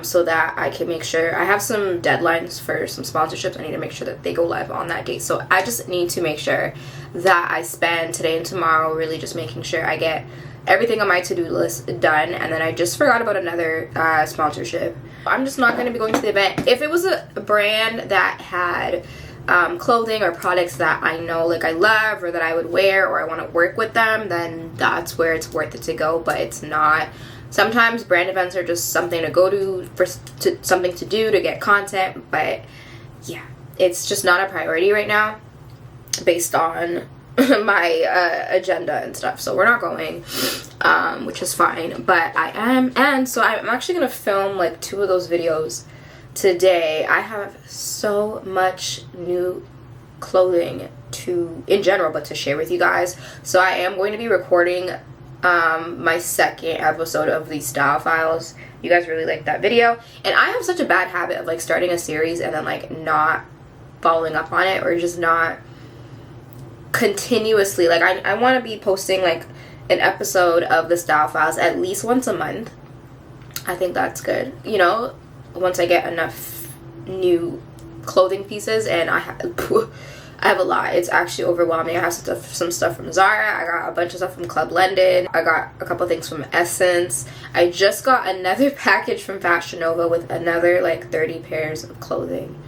so that I can make sure I have some deadlines for some sponsorships. I need to make sure that they go live on that date. So I just need to make sure that I spend today and tomorrow really just making sure I get everything on my to-do list done. And then I just forgot about another sponsorship. I'm just not going to be going to the event. If it was a brand that had clothing or products that I know, like, I love, or that I would wear, or I want to work with them, then that's where it's worth it to go. But it's not. Sometimes brand events are just something to go to, something to do to get content, but yeah, it's just not a priority right now based on my agenda and stuff. So we're not going, which is fine, but I am, and so I'm actually gonna film like 2 of those videos today. I have so much new clothing in general, but to share with you guys. So I am going to be recording my second episode of these style files. You guys really liked that video, and I have such a bad habit of like starting a series and then like not following up on it, or just not continuously. Like, I want to be posting like an episode of the style files at least once a month. I think that's good, you know, once I get enough new clothing pieces. And I have a lot. It's actually overwhelming. I have some stuff from Zara. I got a bunch of stuff from Club London. I got a couple things from Essence. I just got another package from Fashion Nova with another like 30 pairs of clothing.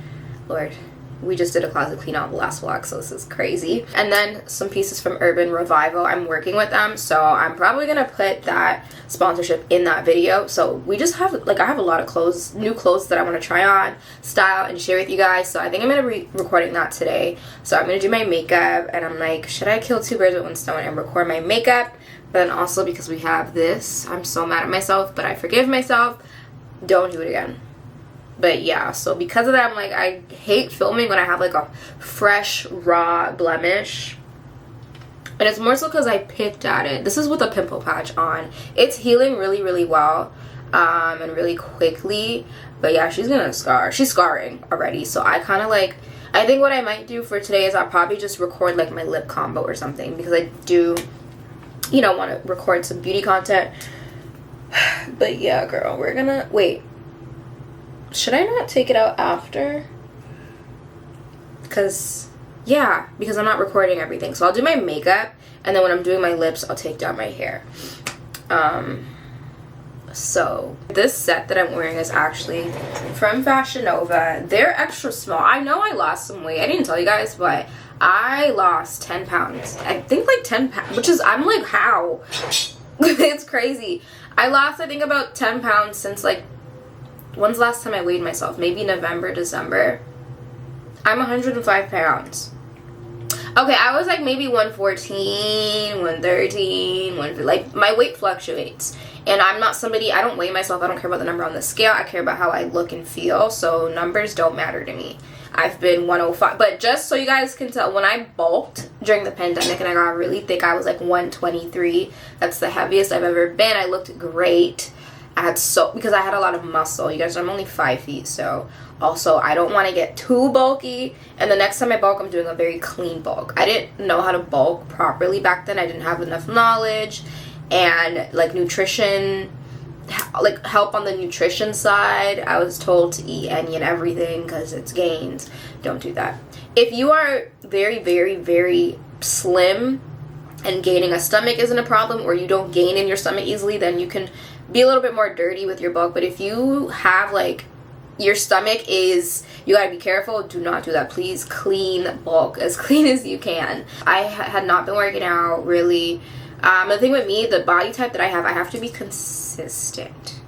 Lord, we just did a closet clean out the last vlog, so this is crazy. And then some pieces from Urban Revival. I'm working with them, so I'm probably gonna put that sponsorship in that video. So we just have, like, I have a lot of clothes, new clothes that I want to try on, style, and share with you guys. So I think I'm gonna be recording that today. So I'm gonna do my makeup, and I'm like, should I kill 2 birds with 1 stone and record my makeup? But then also, because we have this, I'm so mad at myself, but I forgive myself. Don't do it again. But yeah, so because of that, I'm like, I hate filming when I have like a fresh, raw blemish. And it's more so because I picked at it. This is with a pimple patch on. It's healing really, really well, and really quickly. But yeah, she's gonna scar. She's scarring already. So I kind of like, I think what I might do for today is I'll probably just record like my lip combo or something. Because I do, you know, want to record some beauty content. But yeah, girl, we're gonna, wait. Should I not take it out after? Because I'm not recording everything. So I'll do my makeup, and then when I'm doing my lips, I'll take down my hair. So this set that I'm wearing is actually from Fashion Nova. They're extra small. I know I lost some weight. I didn't tell you guys, but I lost 10 pounds. I think like 10 pounds, which is, I'm like, how? It's crazy. I lost, I think, about 10 pounds since like, when's the last time I weighed myself? Maybe November, December. I'm 105 pounds. Okay, I was like maybe 114, 113, like my weight fluctuates. And I'm not somebody, I don't weigh myself. I don't care about the number on the scale. I care about how I look and feel. So numbers don't matter to me. I've been 105. But just so you guys can tell, when I bulked during the pandemic and I got really thick, I was like 123. That's the heaviest I've ever been. I looked great. because I had a lot of muscle. You guys know I'm only 5 feet, so also I don't want to get too bulky. And the next time I bulk, I'm doing a very clean bulk. I didn't know how to bulk properly back then. I didn't have enough knowledge and like nutrition, like help on the nutrition side. I was told to eat any and everything because it's gains. Don't do that. If you are very, very, very slim and gaining a stomach isn't a problem, or you don't gain in your stomach easily, then you can be a little bit more dirty with your bulk. But if you have like your stomach is, you gotta be careful. Do not do that. Please clean bulk as clean as you can. I had not been working out really. The thing with me, the body type that I have to be consistent.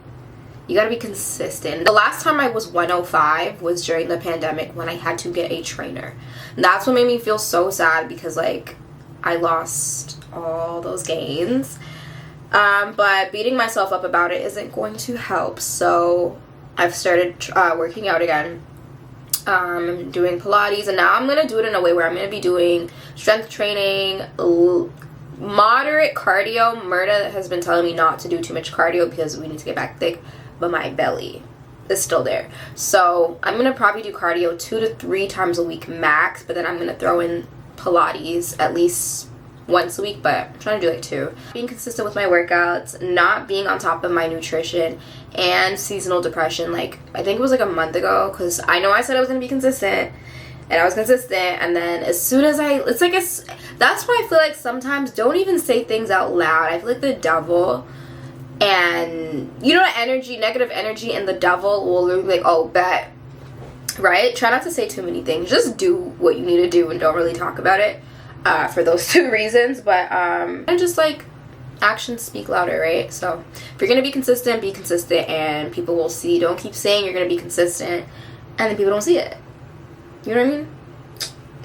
You gotta be consistent. The last time I was 105 was during the pandemic when I had to get a trainer. And that's what made me feel so sad, because like I lost all those gains. But beating myself up about it isn't going to help. So I've started working out again, doing Pilates, and now I'm gonna do it in a way where I'm gonna be doing strength training, moderate cardio. Murda has been telling me not to do too much cardio because we need to get back thick, but my belly is still there. So I'm gonna probably do cardio 2 to 3 times a week max, but then I'm gonna throw in Pilates at least once a week, but I'm trying to do like 2. Being consistent with my workouts, not being on top of my nutrition, and seasonal depression. Like I think it was like a month ago, because I know I said I was gonna be consistent, and I was consistent, and then as soon as that's why I feel like sometimes don't even say things out loud. I feel like the devil, and you know, negative energy, and the devil will be like, oh, bet, right? Try not to say too many things. Just do what you need to do and don't really talk about it, for those 2 reasons. But and just like actions speak louder, right? So if you're gonna be consistent, and people will see. Don't keep saying you're gonna be consistent and then people don't see it. You know what I mean?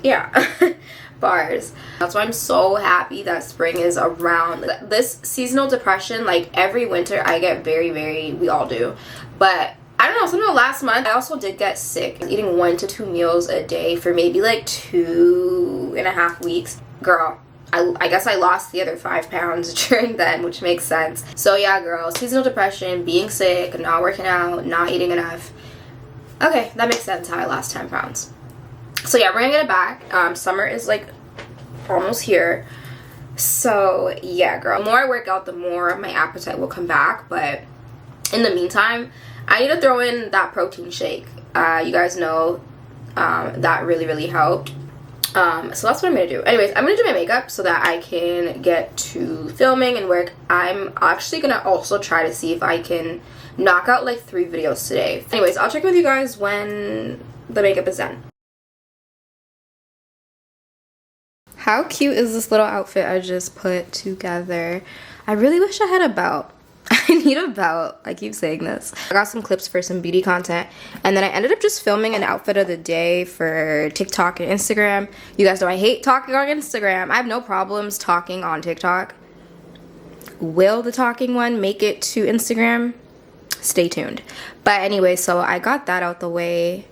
Yeah. Bars. That's why I'm so happy that spring is around. This seasonal depression, like every winter I get very, very, we all do, but I don't know, somehow last month I also did get sick. Eating 1 to 2 meals a day for maybe like 2.5 weeks. Girl, I guess I lost the other 5 pounds during then, which makes sense. So yeah, girl, seasonal depression, being sick, not working out, not eating enough. Okay, that makes sense how I lost 10 pounds. So yeah, we're gonna get it back. Summer is like almost here. So yeah, girl, the more I work out, the more my appetite will come back. But in the meantime, I need to throw in that protein shake. You guys know that really, really helped. So that's what I'm gonna do. Anyways, I'm gonna do my makeup so that I can get to filming and work. I'm actually gonna also try to see if I can knock out like 3 videos today. Anyways, I'll check in with you guys when the makeup is done. How cute is this little outfit I just put together? I really wish I had a belt. I need a belt. I keep saying this. I got some clips for some beauty content, and then I ended up just filming an outfit of the day for TikTok and Instagram. You guys know I hate talking on Instagram. I have no problems talking on TikTok. Will the talking one make it to Instagram? Stay tuned. But anyway, so I got that out the way.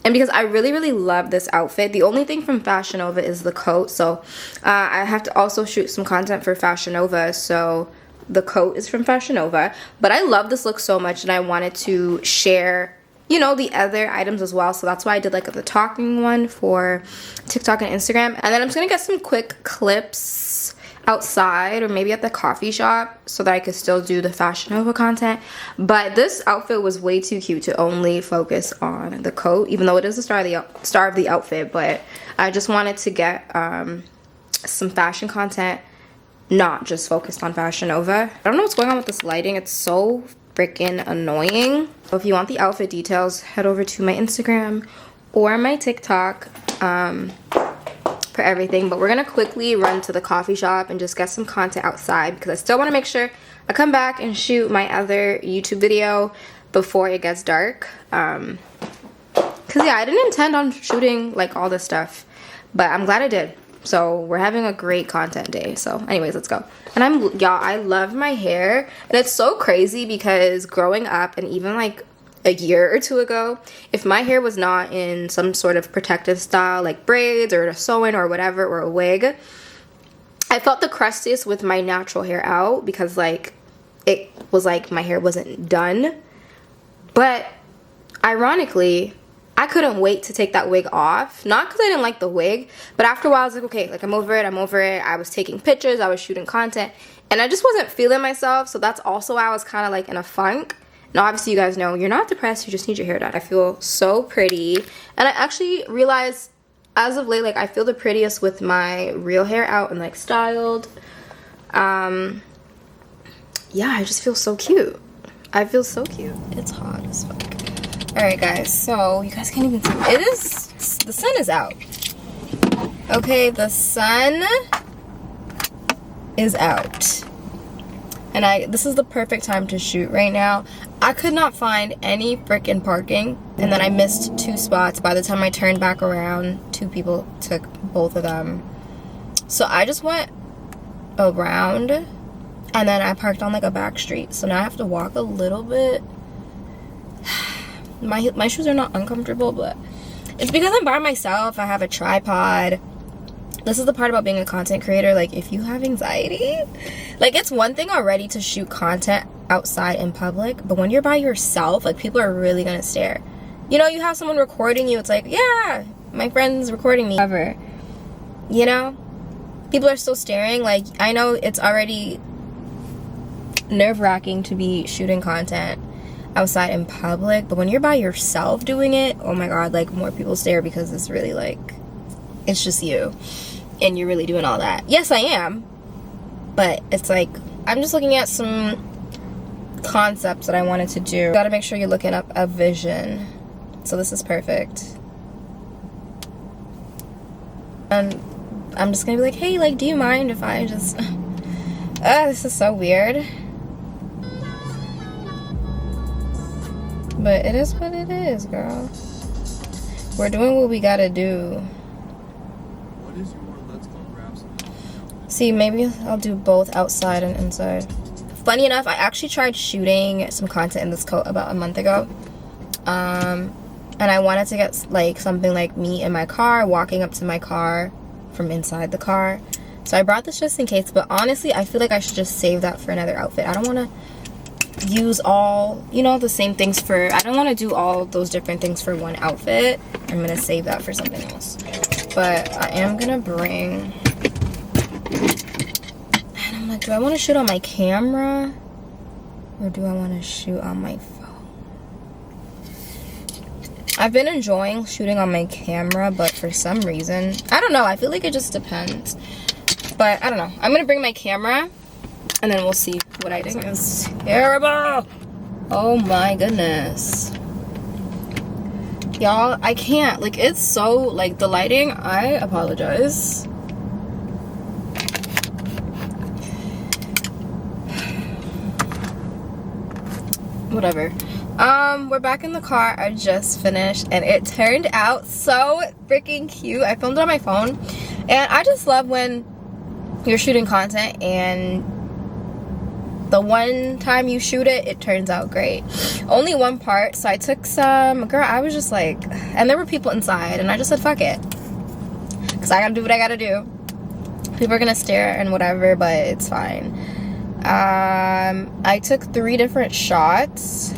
And because I really, really love this outfit, the only thing from Fashion Nova is the coat. So I have to also shoot some content for Fashion Nova. So the coat is from Fashion Nova. But I love this look so much, and I wanted to share, you know, the other items as well. So that's why I did like the talking one for TikTok and Instagram. And then I'm just going to get some quick clips outside or maybe at the coffee shop so that I could still do the Fashion Nova content. But this outfit was way too cute to only focus on the coat, even though it is the star of the outfit. But I just wanted to get some fashion content, not just focused on Fashion Nova. I don't know what's going on with this lighting. It's so freaking annoying. So if you want the outfit details, head over to my Instagram or my TikTok for everything. But we're gonna quickly run to the coffee shop and just get some content outside, because I still want to make sure I come back and shoot my other YouTube video before it gets dark. Because yeah, I didn't intend on shooting like all this stuff, but I'm glad I did. So we're having a great content day. So anyways, let's go. And y'all, I love my hair, and it's so crazy because growing up, and even like a year or 2 ago, if my hair was not in some sort of protective style like braids or a sew-in or whatever, or a wig, I felt the crustiest with my natural hair out, because like it was like my hair wasn't done. But ironically, I couldn't wait to take that wig off. Not because I didn't like the wig, but after a while I was like, okay, like I'm over it. I was taking pictures, I was shooting content, and I just wasn't feeling myself. So that's also why I was kind of like in a funk. Now obviously you guys know you're not depressed, you just need your hair done. I feel so pretty, and I actually realized as of late, like I feel the prettiest with my real hair out and like styled. Yeah, I just feel so cute. I feel so cute. It's hot as fuck. Alright guys, so you guys can't even see. The sun is out. Okay, the sun is out. And this is the perfect time to shoot right now. I could not find any freaking parking, and then I missed 2 spots. By the time I turned back around, 2 people took both of them. So I just went around, and then I parked on like a back street. So now I have to walk a little bit. My shoes are not uncomfortable, but it's because I'm by myself. I have a tripod. This is the part about being a content creator. Like, if you have anxiety, like, it's one thing already to shoot content outside in public, but when you're by yourself, like, people are really gonna stare. You know, you have someone recording you, it's like, yeah, my friend's recording me. However, you know, people are still staring. Like, I know it's already nerve-wracking to be shooting content outside in public, but when you're by yourself doing it, oh my god, like, more people stare because it's really like, it's just you and you're really doing all that. Yes, I am, but it's like, I'm just looking at some concepts that I wanted to do. Gotta make sure you're looking up a vision. So this is perfect, and I'm just gonna be like, hey, like, do you mind if I just this is so weird. But it is what it is, girl. We're doing what we gotta do. What is your Let's Go Cramps? See, maybe I'll do both outside and inside. Funny enough, I actually tried shooting some content in this coat about a month ago. And I wanted to get like something like me in my car, walking up to my car from inside the car. So I brought this just in case, but honestly, I feel like I should just save that for another outfit. I don't want to use all, you know, the same things for, I don't want to do all those different things for one outfit. I'm gonna save that for something else. But I am gonna bring, and I'm like, do I want to shoot on my camera or do I want to shoot on my phone? I've been enjoying shooting on my camera, but for some reason, I don't know, I feel like it just depends. But I don't know, I'm gonna bring my camera and then we'll see what I think is terrible. Oh my goodness. Y'all, I can't. Like, it's so, like, the lighting, I apologize. Whatever. We're back in the car. I just finished and it turned out so freaking cute. I filmed it on my phone. And I just love when you're shooting content and the one time you shoot it, it turns out great. Only one part, so I took some, girl, I was just like, and there were people inside, and I just said, fuck it. Because I gotta do what I gotta do. People are gonna stare and whatever, but it's fine. I took 3 different shots.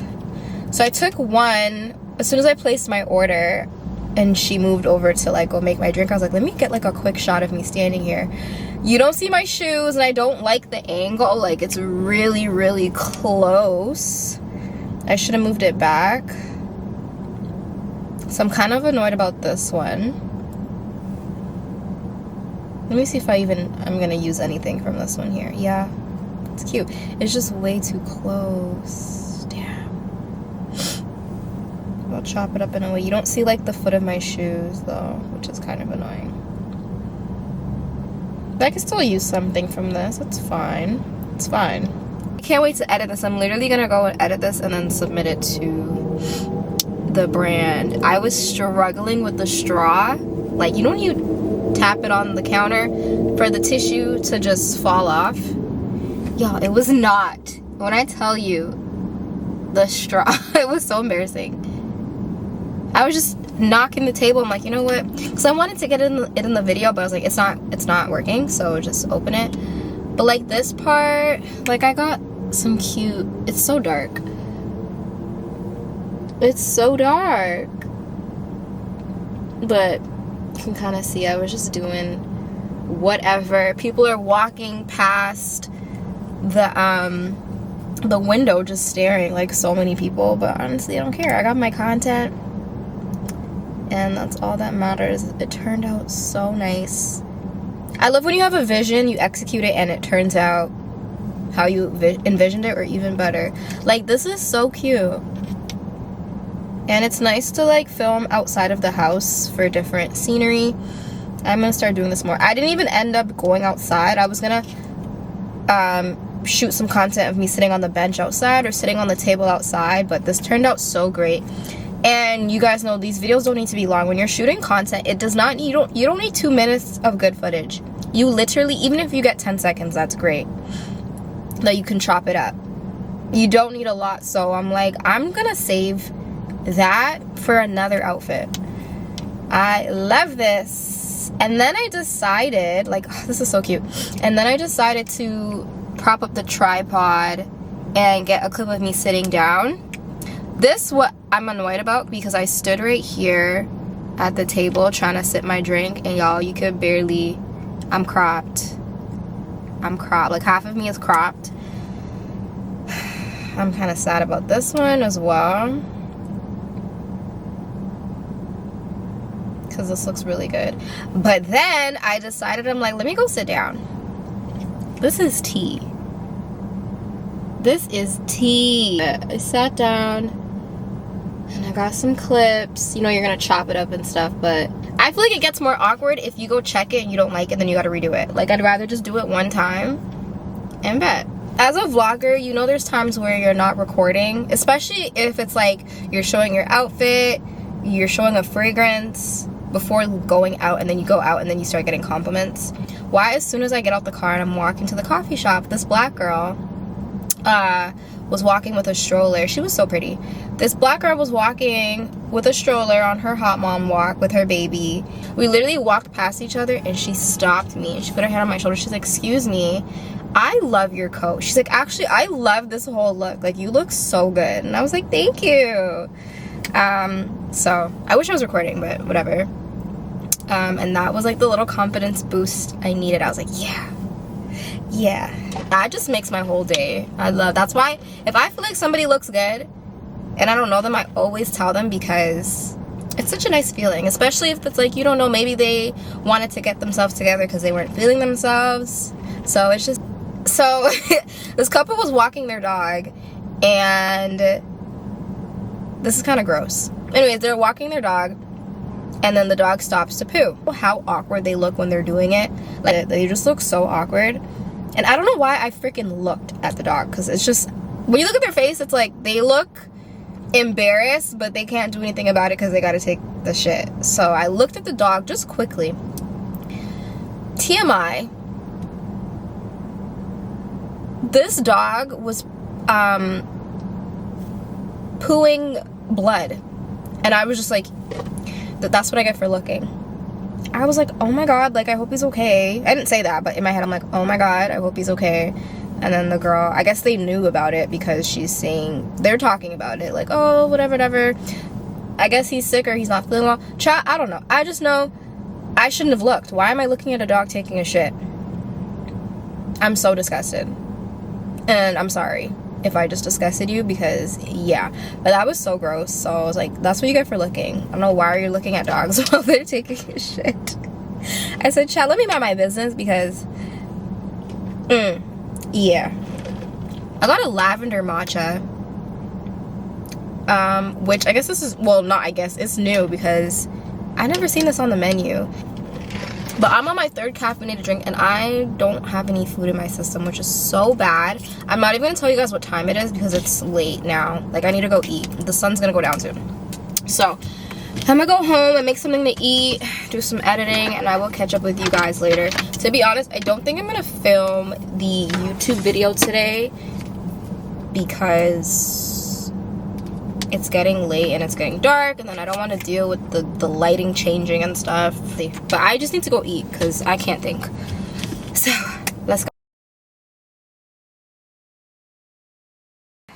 So I took one, as soon as I placed my order, and she moved over to like go make my drink, I was like, let me get like a quick shot of me standing here. You don't see my shoes, and I don't like the angle. Like, it's really, really close. I should have moved it back. So I'm kind of annoyed about this one. Let me see if I'm gonna use anything from this one here. Yeah, it's cute. It's just way too close. Damn. I'll chop it up in a way. You don't see like the foot of my shoes though, which is kind of annoying. But I can still use something from this. It's fine. It's fine. I can't wait to edit this. I'm literally gonna go and edit this and then submit it to the brand. I was struggling with the straw. Like, you know when you tap it on the counter for the tissue to just fall off? Y'all, it was not. When I tell you, the straw, it was so embarrassing. I was just knocking the table. I'm like, you know what? Because I wanted to get it in the video, but I was like, it's not working, so just open it. But like this part, like I got some cute, it's so dark. It's so dark. But you can kind of see I was just doing whatever. People are walking past the window just staring, like so many people, but honestly I don't care. I got my content and that's all that matters. It turned out so nice. I love when you have a vision, you execute it, and it turns out how you envisioned it or even better. Like, this is so cute. And it's nice to like film outside of the house for different scenery. I'm gonna start doing this more. I didn't even end up going outside. I was gonna shoot some content of me sitting on the bench outside or sitting on the table outside, but this turned out so great. And you guys know these videos don't need to be long. When you're shooting content, it does not, you don't need 2 minutes of good footage. You literally, even if you get 10 seconds, that's great. That you can chop it up. You don't need a lot, so I'm like, I'm gonna save that for another outfit. I love this. And then I decided, like, oh, this is so cute. And then I decided to prop up the tripod and get a clip of me sitting down. This what I'm annoyed about, because I stood right here at the table trying to sip my drink, and y'all, you could barely, I'm cropped, like half of me is cropped. I'm kind of sad about this one as well, because this looks really good. But then I decided, I'm like, let me go sit down. This is tea. This is tea. I sat down and I got some clips. You know, you're gonna chop it up and stuff, but I feel like it gets more awkward if you go check it and you don't like it, then you gotta redo it. Like, I'd rather just do it one time and bet. As a vlogger, you know there's times where you're not recording, especially if it's like you're showing your outfit, you're showing a fragrance before going out, and then you go out and then you start getting compliments. Why, as soon as I get out the car and I'm walking to the coffee shop, this black girl was walking with a stroller. She was so pretty. This black girl was walking with a stroller on her hot mom walk with her baby. We literally walked past each other and she stopped me and she put her hand on my shoulder. She's like, excuse me, I love your coat. She's like, actually, I love this whole look. Like, you look so good. And I was like, thank you. So I wish I was recording, but whatever. And that was like the little confidence boost I needed. I was like, yeah, that just makes my whole day. That's why if I feel like somebody looks good and I don't know them, I always tell them, because it's such a nice feeling, especially if it's like, you don't know, maybe they wanted to get themselves together because they weren't feeling themselves. So it's just, so this couple was walking their dog, and this is kind of gross. Anyways, they're walking their dog, and then the dog stops to poo. How awkward they look when they're doing it. Like, they just look so awkward. And I don't know why I freaking looked at the dog, because it's just, when you look at their face, it's like they look embarrassed, but they can't do anything about it because they got to take the shit. So I looked at the dog just quickly. TMI. This dog was pooing blood, and I was just like, that's what I get for looking. I was like, oh my god, like, I hope he's okay. I didn't say that, but in my head I'm like, oh my god, I hope he's okay. And then the girl, I guess they knew about it because she's saying, they're talking about it, like, oh, whatever. I guess he's sick or he's not feeling well. I don't know. I just know I shouldn't have looked. Why am I looking at a dog taking a shit? I'm so disgusted. And I'm sorry if I just disgusted you, because yeah, but that was so gross. So I was like, that's what you get for looking. I don't know, why are you looking at dogs while they're taking a shit? I said, chat, let me mind my business, because yeah. I got a lavender matcha, which I guess this is, well, not I guess, it's new because I never seen this on the menu. But I'm on my 3rd caffeinated drink, and I don't have any food in my system, which is so bad. I'm not even gonna tell you guys what time it is because it's late now. Like, I need to go eat. The sun's gonna go down soon. So I'm gonna go home and make something to eat, do some editing, and I will catch up with you guys later. To be honest, I don't think I'm gonna film the YouTube video today because it's getting late and it's getting dark, and then I don't want to deal with the lighting changing and stuff. But I just need to go eat because I can't think. So let's go.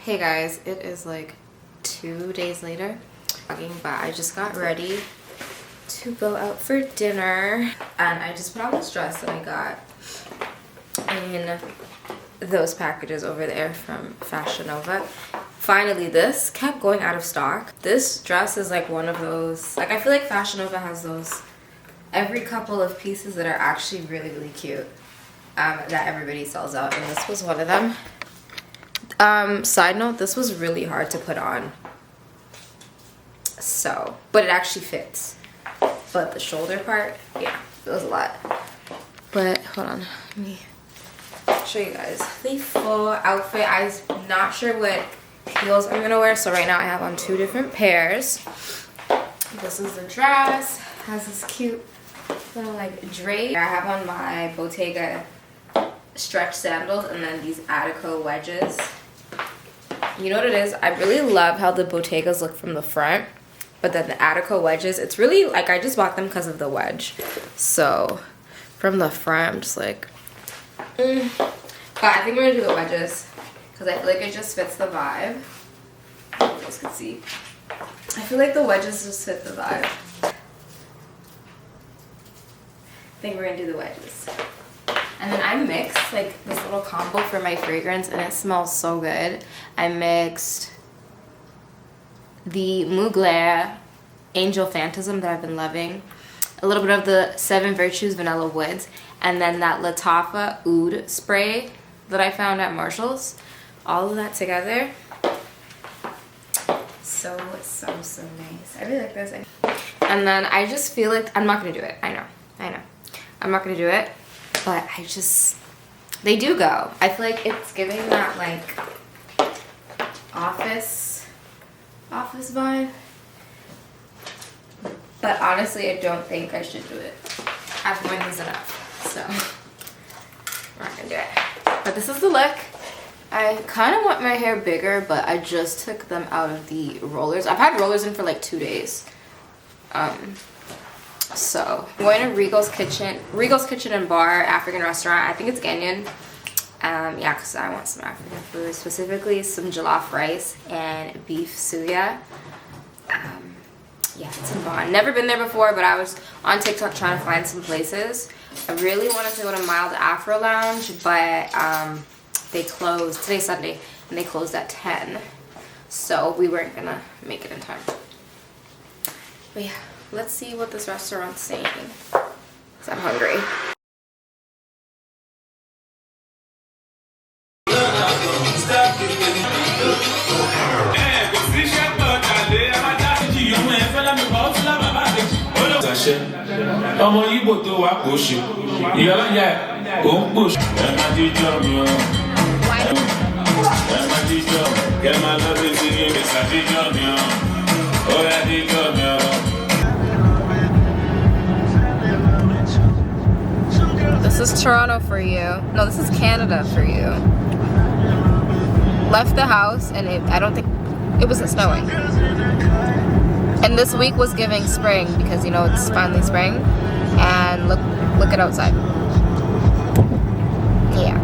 Hey guys, it is like 2 days later, but I just got ready to go out for dinner, and I just put on this dress that I got in those packages over there from Fashion Nova. Finally, this kept going out of stock. This dress is like one of those, like I feel like Fashion Nova has those every couple of pieces that are actually really, really cute that everybody sells out, and this was one of them. Side note, this was really hard to put on. So, but it actually fits. But the shoulder part, yeah, it was a lot. But hold on, let me show you guys the full outfit. I'm not sure what heels I'm gonna wear, so right now I have on 2 different pairs. This is the dress, has this cute little like drape. I have on my Bottega stretch sandals and then these Attico wedges. You know what it is? I really love how the Bottegas look from the front, but then the Attico wedges, it's really like I just bought them because of the wedge. So from the front, I'm just like, But I think we're gonna do the wedges because I feel like it just fits the vibe. You guys can see. I feel like the wedges just fit the vibe. I think we're gonna do the wedges. And then I mixed like this little combo for my fragrance, and it smells so good. I mixed the Mugler Angel Phantasm that I've been loving, a little bit of the 7 Virtues Vanilla Woods, and then that Lattafa Oud spray that I found at Marshall's. All of that together. So nice. I really like this. And then I just feel like I'm not gonna do it. I know. I'm not gonna do it. But I just, they do go. I feel like it's giving that like office vibe. But honestly, I don't think I should do it. I've worn these enough, so we're not gonna do it. But this is the look. I kind of want my hair bigger, but I just took them out of the rollers. I've had rollers in for like 2 days. So I'm going to Regal's Kitchen and Bar, African restaurant. I think it's Ghanaian. Yeah, because I want some African food, specifically some jollof rice and beef suya. Yeah, it's in Bonn. Never been there before, but I was on TikTok trying to find some places. I really wanted to go to Mild Afro Lounge, but they closed. Today's Sunday, and they closed at 10. So we weren't gonna make it in time. But yeah, let's see what this restaurant's saying, because I'm hungry. ọmọ Ìgbò tó wà kò ṣe ìyálàyà ò ń pòṣù ẹ má jíjọ mi ọ ẹ má jíjọ kẹ má lọ sí ti ní ìgbésà jíjọ mi ọ ó yá jíjọ mi ọ. This is Toronto for you. No, this is Canada for you. Left the house and I don't think it wasn't snowing. And this week was giving spring because, you know, it's finally spring. And look it outside. Yeah.